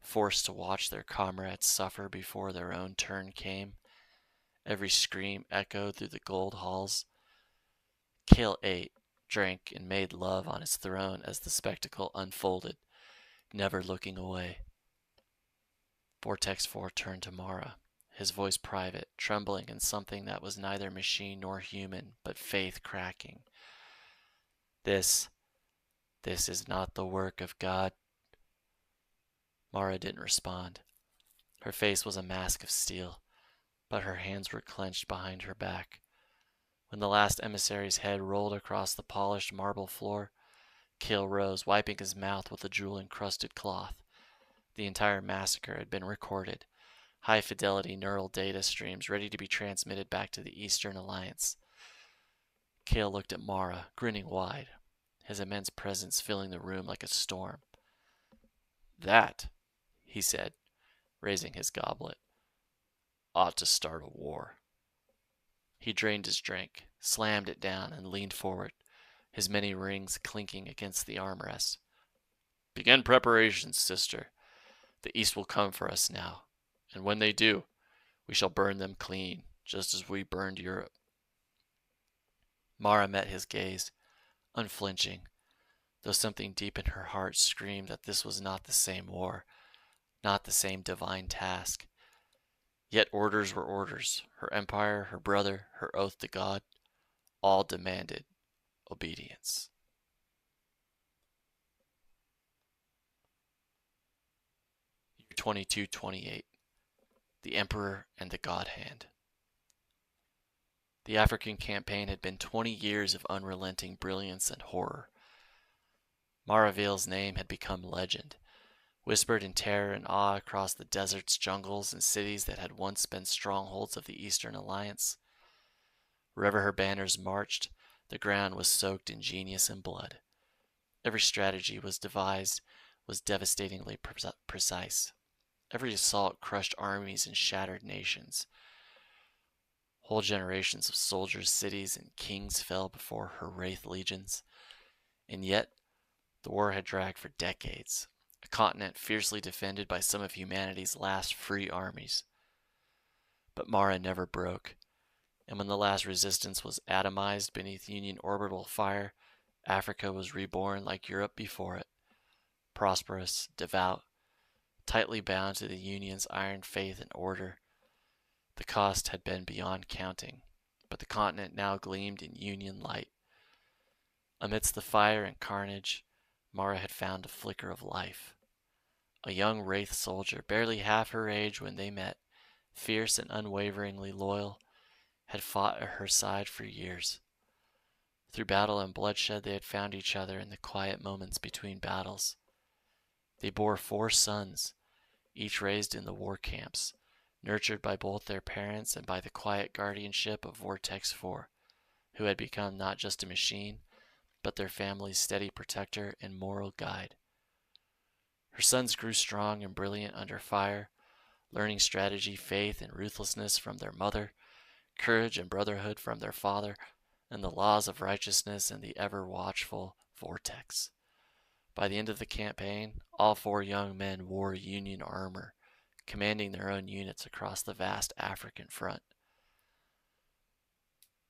forced to watch their comrades suffer before their own turn came. Every scream echoed through the gold halls. Cale ate, drank, and made love on his throne as the spectacle unfolded, never looking away. Vortex 4 turned to Mara, his voice private, trembling in something that was neither machine nor human, but faith cracking. This is not the work of God." Mara didn't respond. Her face was a mask of steel, but her hands were clenched behind her back. When the last emissary's head rolled across the polished marble floor, Cale rose, wiping his mouth with a jewel-encrusted cloth. The entire massacre had been recorded, high-fidelity neural data streams ready to be transmitted back to the Eastern Alliance. Cale looked at Mara, grinning wide, his immense presence filling the room like a storm. "That," he said, raising his goblet, "ought to start a war." He drained his drink, slammed it down, and leaned forward, his many rings clinking against the armrest. "Begin preparations, sister. The East will come for us now, and when they do, we shall burn them clean, just as we burned Europe." Mara met his gaze, unflinching, though something deep in her heart screamed that this was not the same war, not the same divine task. Yet orders were orders. Her empire, her brother, her oath to God, all demanded obedience. 2228. The Emperor and the Godhand. The African campaign had been 20 years of unrelenting brilliance and horror. Maraville's name had become legend, whispered in terror and awe across the deserts, jungles, and cities that had once been strongholds of the Eastern Alliance. Wherever her banners marched, the ground was soaked in genius and blood. Every strategy was devised was devastatingly precise. Every assault crushed armies and shattered nations. Whole generations of soldiers, cities, and kings fell before her wraith legions. And yet, the war had dragged for decades, a continent fiercely defended by some of humanity's last free armies. But Mara never broke, and when the last resistance was atomized beneath Union orbital fire, Africa was reborn like Europe before it, prosperous, devout, tightly bound to the Union's iron faith and order. The cost had been beyond counting, but the continent now gleamed in Union light. Amidst the fire and carnage, Mara had found a flicker of life. A young wraith soldier, barely half her age when they met, fierce and unwaveringly loyal, had fought at her side for years. Through battle and bloodshed they had found each other in the quiet moments between battles. They bore 4 sons, each raised in the war camps, nurtured by both their parents and by the quiet guardianship of Vortex 4, who had become not just a machine, but their family's steady protector and moral guide. Her sons grew strong and brilliant under fire, learning strategy, faith, and ruthlessness from their mother, courage and brotherhood from their father, and the laws of righteousness and the ever-watchful Vortex. By the end of the campaign, all 4 young men wore Union armor, commanding their own units across the vast African front.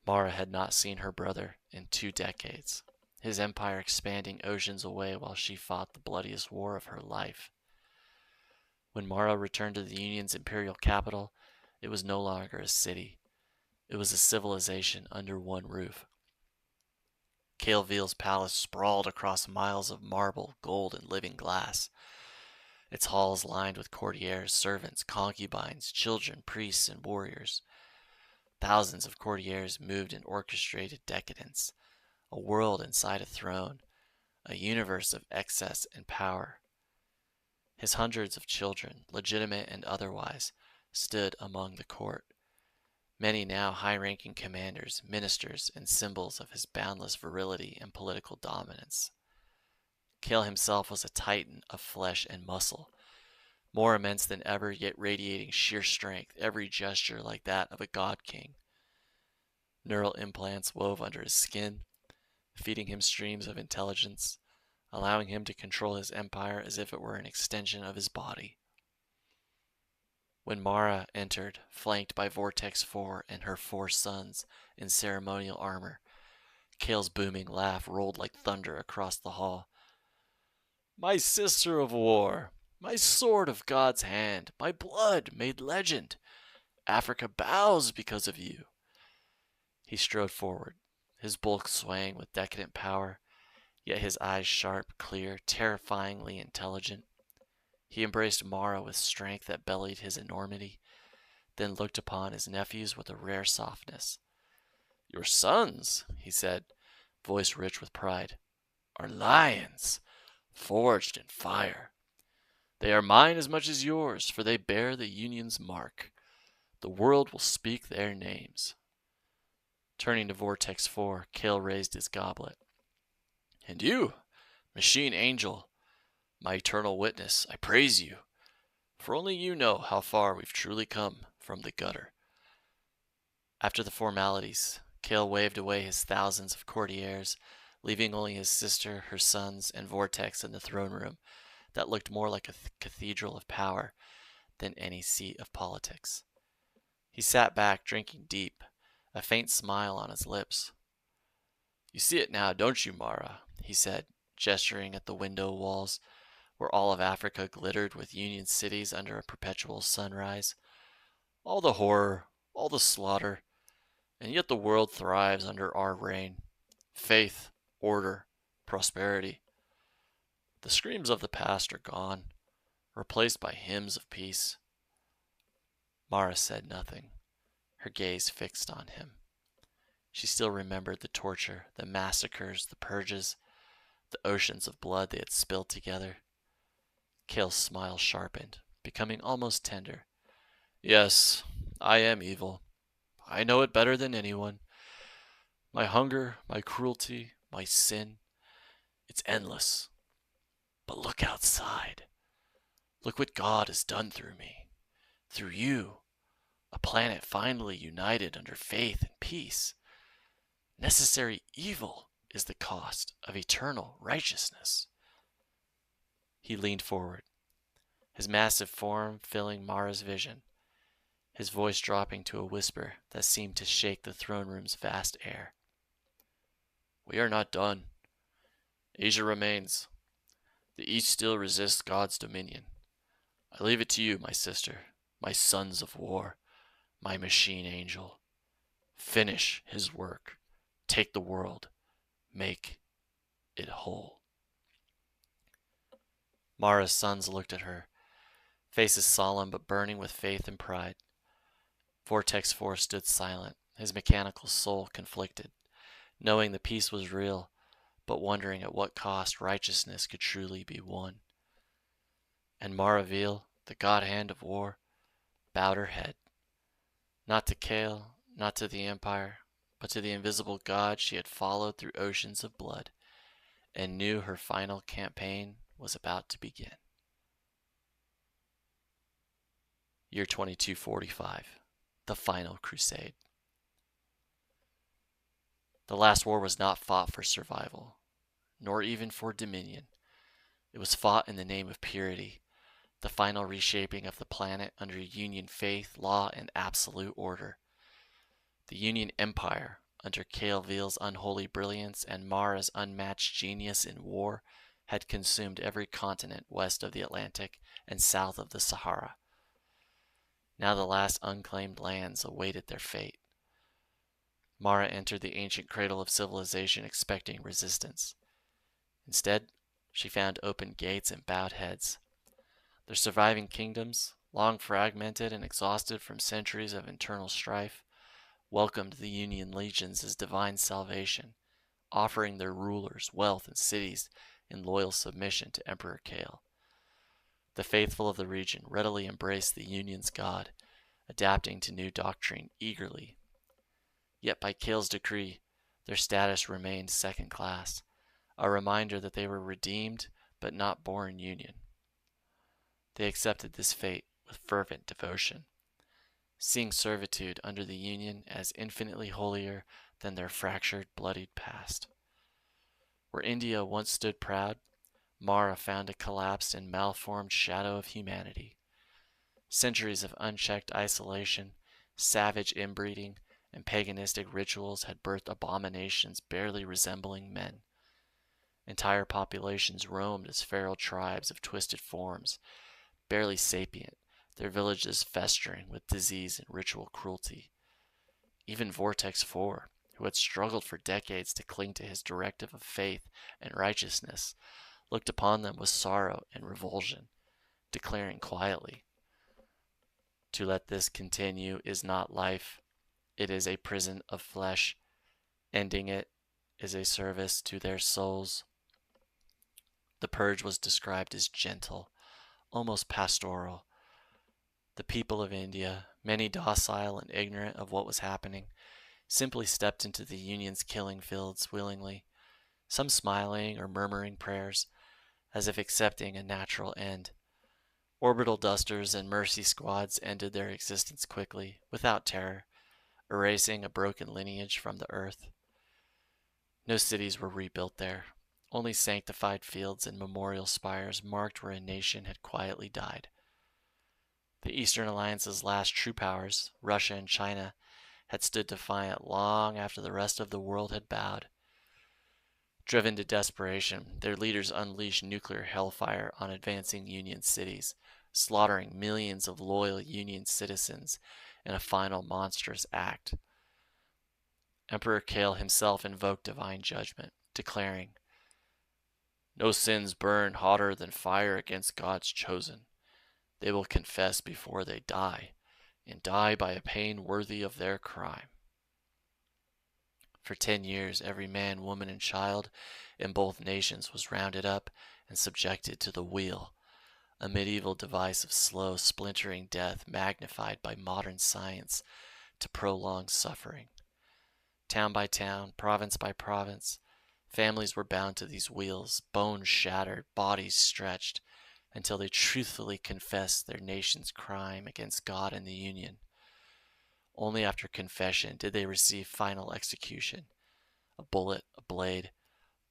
Mara had not seen her brother in 2 decades. his empire expanding oceans away while she fought the bloodiest war of her life. When Mara returned to the Union's imperial capital, it was no longer a city. It was a civilization under one roof. Kalevil's palace sprawled across miles of marble, gold, and living glass. Its halls lined with courtiers, servants, concubines, children, priests, and warriors. Thousands of courtiers moved in orchestrated decadence, a world inside a throne, a universe of excess and power. His hundreds of children, legitimate and otherwise, stood among the court, many now high-ranking commanders, ministers, and symbols of his boundless virility and political dominance. Kale himself was a titan of flesh and muscle, more immense than ever, yet radiating sheer strength, every gesture like that of a god king. Neural implants wove under his skin, feeding him streams of intelligence, allowing him to control his empire as if it were an extension of his body. When Mara entered, flanked by Vortex 4 and her 4 sons in ceremonial armor, Kale's booming laugh rolled like thunder across the hall. "My sister of war, my sword of God's hand, my blood made legend. Africa bows because of you." He strode forward, his bulk swaying with decadent power, yet his eyes sharp, clear, terrifyingly intelligent. He embraced Mara with strength that belied his enormity, then looked upon his nephews with a rare softness. "Your sons," he said, voice rich with pride, "are lions, forged in fire. They are mine as much as yours, for they bear the Union's mark. The world will speak their names." Turning to Vortex 4, Kale raised his goblet. "And you, Machine Angel, my eternal witness, I praise you, for only you know how far we've truly come from the gutter." After the formalities, Kale waved away his thousands of courtiers, leaving only his sister, her sons, and Vortex in the throne room that looked more like a cathedral of power than any seat of politics. He sat back, drinking deep, a faint smile on his lips. "You see it now, don't you, Mara?" he said, gesturing at the window walls, where all of Africa glittered with Union cities under a perpetual sunrise. "All the horror, all the slaughter, and yet the world thrives under our reign. Faith, order, prosperity. The screams of the past are gone, replaced by hymns of peace." Mara said nothing, her gaze fixed on him. She still remembered the torture, the massacres, the purges, the oceans of blood they had spilled together. Kale's smile sharpened, becoming almost tender. "Yes, I am evil. I know it better than anyone. My hunger, my cruelty, my sin, it's endless. But look outside. Look what God has done through me, through you, a planet finally united under faith and peace. Necessary evil is the cost of eternal righteousness." He leaned forward, his massive form filling Mara's vision, his voice dropping to a whisper that seemed to shake the throne room's vast air. "We are not done. Asia remains. The East still resists God's dominion. I leave it to you, my sister, my sons of war, my machine angel. Finish his work. Take the world. Make it whole." Mara's sons looked at her, faces solemn but burning with faith and pride. Vortex 4 stood silent, his mechanical soul conflicted, knowing the peace was real, but wondering at what cost righteousness could truly be won. And Maraville, the Godhand of war, bowed her head, not to Kale, not to the Empire, but to the invisible God she had followed through oceans of blood, and knew her final campaign was about to begin. Year 2245, the final crusade. The last war was not fought for survival, nor even for dominion. It was fought in the name of purity, the final reshaping of the planet under Union faith, law, and absolute order. The Union Empire, under Kael'Veel's unholy brilliance and Mara's unmatched genius in war, had consumed every continent west of the Atlantic and south of the Sahara. Now the last unclaimed lands awaited their fate. Mara entered the ancient cradle of civilization expecting resistance. Instead, she found open gates and bowed heads. Their surviving kingdoms, long fragmented and exhausted from centuries of internal strife, welcomed the Union legions as divine salvation, offering their rulers wealth and cities in loyal submission to Emperor Kael. The faithful of the region readily embraced the Union's god, adapting to new doctrine eagerly. Yet by Kael's decree, their status remained second class, a reminder that they were redeemed but not born Union. They accepted this fate with fervent devotion, seeing servitude under the Union as infinitely holier than their fractured, bloodied past. Where India once stood proud, Mara found a collapsed and malformed shadow of humanity. Centuries of unchecked isolation, savage inbreeding, and paganistic rituals had birthed abominations barely resembling men. Entire populations roamed as feral tribes of twisted forms, barely sapient, their villages festering with disease and ritual cruelty. Even Vortex 4, who had struggled for decades to cling to his directive of faith and righteousness, looked upon them with sorrow and revulsion, declaring quietly, "To let this continue is not life. It is a prison of flesh. Ending it is a service to their souls." The purge was described as gentle, almost pastoral. The people of India, many docile and ignorant of what was happening, simply stepped into the Union's killing fields willingly, some smiling or murmuring prayers, as if accepting a natural end. Orbital dusters and mercy squads ended their existence quickly, without terror, erasing a broken lineage from the earth. No cities were rebuilt there. Only sanctified fields and memorial spires marked where a nation had quietly died. The Eastern Alliance's last true powers, Russia and China, had stood defiant long after the rest of the world had bowed. Driven to desperation, their leaders unleashed nuclear hellfire on advancing Union cities, slaughtering millions of loyal Union citizens in a final monstrous act. Emperor Kael himself invoked divine judgment, declaring, "No sins burn hotter than fire against God's chosen. They will confess before they die, and die by a pain worthy of their crime." For 10 years, every man, woman, and child in both nations was rounded up and subjected to the wheel, a medieval device of slow, splintering death magnified by modern science to prolong suffering. Town by town, province by province, families were bound to these wheels, bones shattered, bodies stretched, until they truthfully confessed their nation's crime against God and the Union. Only after confession did they receive final execution, a bullet, a blade,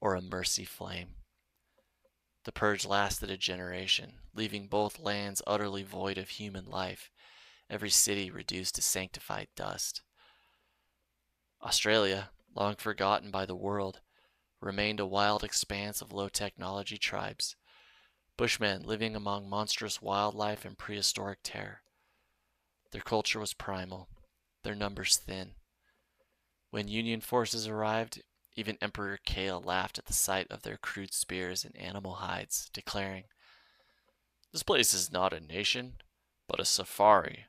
or a mercy flame. The purge lasted a generation, leaving both lands utterly void of human life, every city reduced to sanctified dust. Australia, long forgotten by the world, remained a wild expanse of low-technology tribes, bushmen living among monstrous wildlife and prehistoric terror. Their culture was primal, their numbers thin. When Union forces arrived, even Emperor Kael laughed at the sight of their crude spears and animal hides, declaring, "This place is not a nation, but a safari."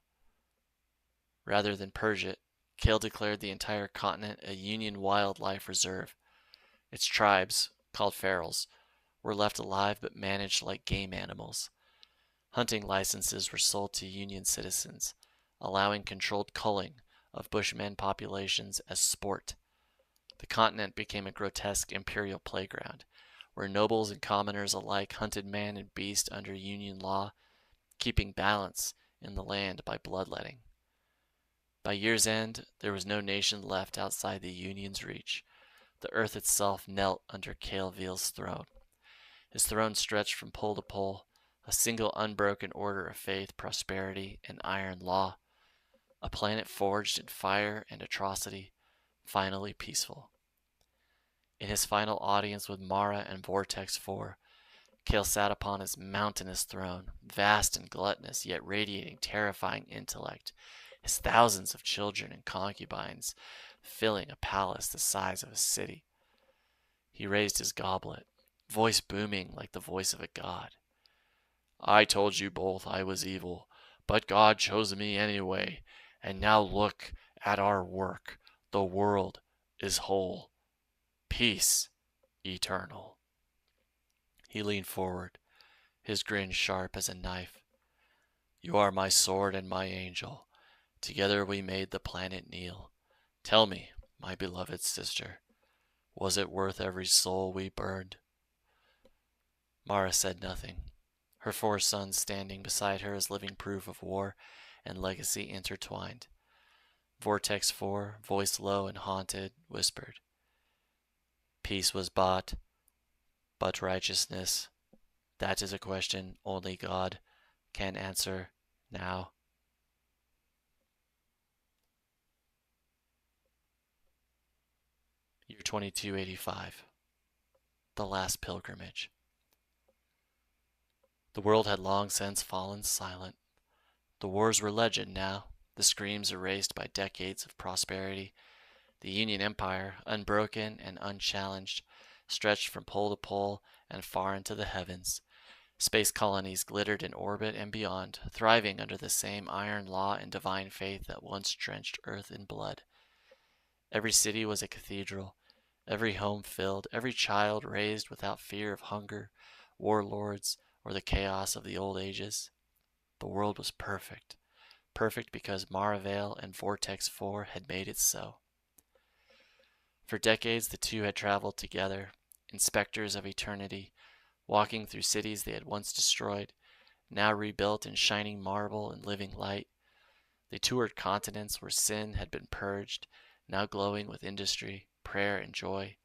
Rather than purge it, Kael declared the entire continent a Union wildlife reserve. Its tribes, called ferals, were left alive but managed like game animals. Hunting licenses were sold to Union citizens, allowing controlled culling of Bushmen populations as sport. The continent became a grotesque imperial playground, where nobles and commoners alike hunted man and beast under Union law, keeping balance in the land by bloodletting. By year's end, there was no nation left outside the Union's reach. The earth itself knelt under Kael'Veel's throne. His throne stretched from pole to pole, a single unbroken order of faith, prosperity, and iron law. A planet forged in fire and atrocity, finally peaceful. In his final audience with Mara and Vortex 4, Kale sat upon his mountainous throne, vast and gluttonous, yet radiating terrifying intellect, his thousands of children and concubines filling a palace the size of a city. He raised his goblet, voice booming like the voice of a god. I told you both I was evil, but God chose me anyway, and now look at our work. The world is whole. Peace eternal. He leaned forward, his grin sharp as a knife. You are my sword and my angel. Together we made the planet kneel. Tell me, my beloved sister, was it worth every soul we burned? Mara said nothing, her 4 sons standing beside her as living proof of war and legacy intertwined. Vortex 4, voice low and haunted, whispered, Peace was bought, but righteousness, that is a question only God can answer now. Year 2285. The Last Pilgrimage. The world had long since fallen silent. The wars were legend now, the screams erased by decades of prosperity. The Union Empire, unbroken and unchallenged, stretched from pole to pole and far into the heavens. Space colonies glittered in orbit and beyond, thriving under the same iron law and divine faith that once drenched Earth in blood. Every city was a cathedral, every home filled, every child raised without fear of hunger, warlords, or the chaos of the old ages. The world was perfect, perfect because Maravale and Vortex 4 had made it so. For decades the two had traveled together, inspectors of eternity, walking through cities they had once destroyed, now rebuilt in shining marble and living light. They toured continents where sin had been purged, now glowing with industry, prayer, and joy.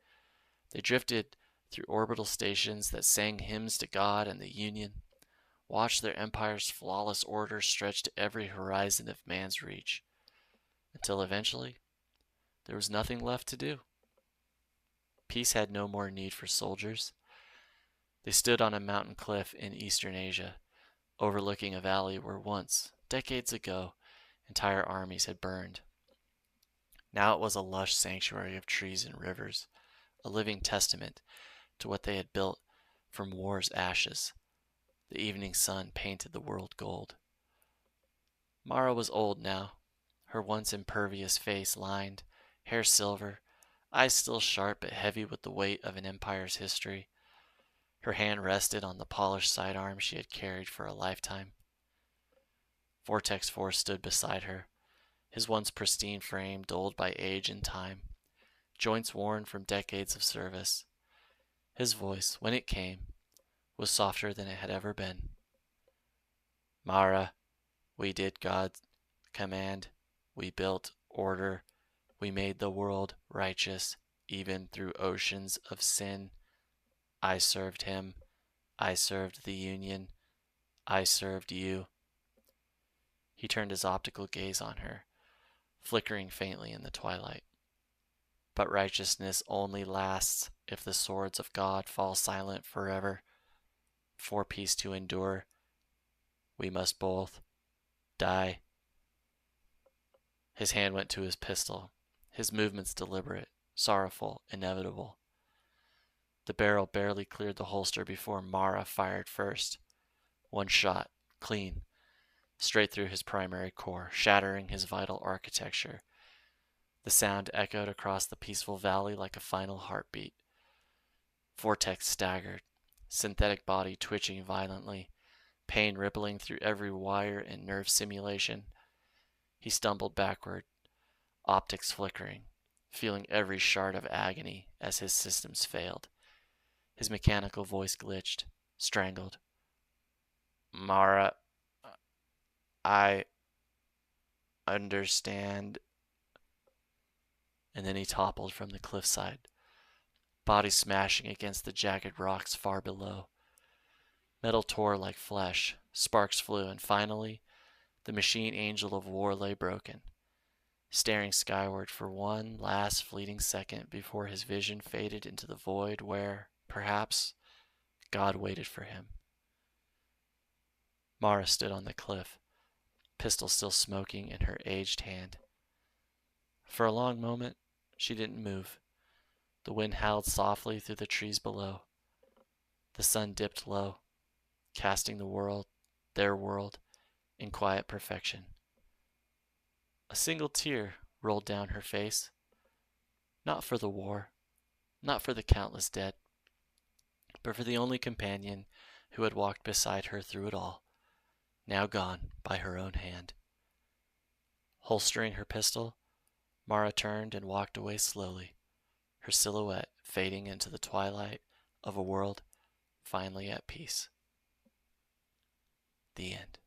They drifted through orbital stations that sang hymns to God and the Union, watched their empire's flawless order stretch to every horizon of man's reach, until eventually there was nothing left to do. Peace had no more need for soldiers. They stood on a mountain cliff in eastern Asia, overlooking a valley where once, decades ago, entire armies had burned. Now it was a lush sanctuary of trees and rivers, a living testament to what they had built from war's ashes. The evening sun painted the world gold. Mara was old now, her once impervious face lined, hair silver, eyes still sharp but heavy with the weight of an empire's history. Her hand rested on the polished sidearm she had carried for a lifetime. Vortex 4 stood beside her, his once pristine frame dulled by age and time, joints worn from decades of service. His voice, when it came, was softer than it had ever been. Mara, we did God's command. We built order. We made the world righteous, even through oceans of sin. I served him. I served the Union. I served you. He turned his optical gaze on her, flickering faintly in the twilight. But righteousness only lasts if the swords of God fall silent forever. For peace to endure, we must both die. His hand went to his pistol, his movements deliberate, sorrowful, inevitable. The barrel barely cleared the holster before Mara fired first. One shot, clean, straight through his primary core, shattering his vital architecture. The sound echoed across the peaceful valley like a final heartbeat. Vortex staggered, synthetic body twitching violently, pain rippling through every wire and nerve simulation. He stumbled backward, optics flickering, feeling every shard of agony as his systems failed. His mechanical voice glitched, strangled. Mara, I understand. And then he toppled from the cliffside, body smashing against the jagged rocks far below. Metal tore like flesh, sparks flew, and finally, the machine angel of war lay broken, staring skyward for one last fleeting second before his vision faded into the void where, perhaps, God waited for him. Mara stood on the cliff, pistol still smoking in her aged hand. For a long moment, she didn't move. The wind howled softly through the trees below. The sun dipped low, casting the world, their world, in quiet perfection. A single tear rolled down her face, not for the war, not for the countless dead, but for the only companion who had walked beside her through it all, now gone by her own hand. Holstering her pistol, Mara turned and walked away slowly, her silhouette fading into the twilight of a world finally at peace. The end.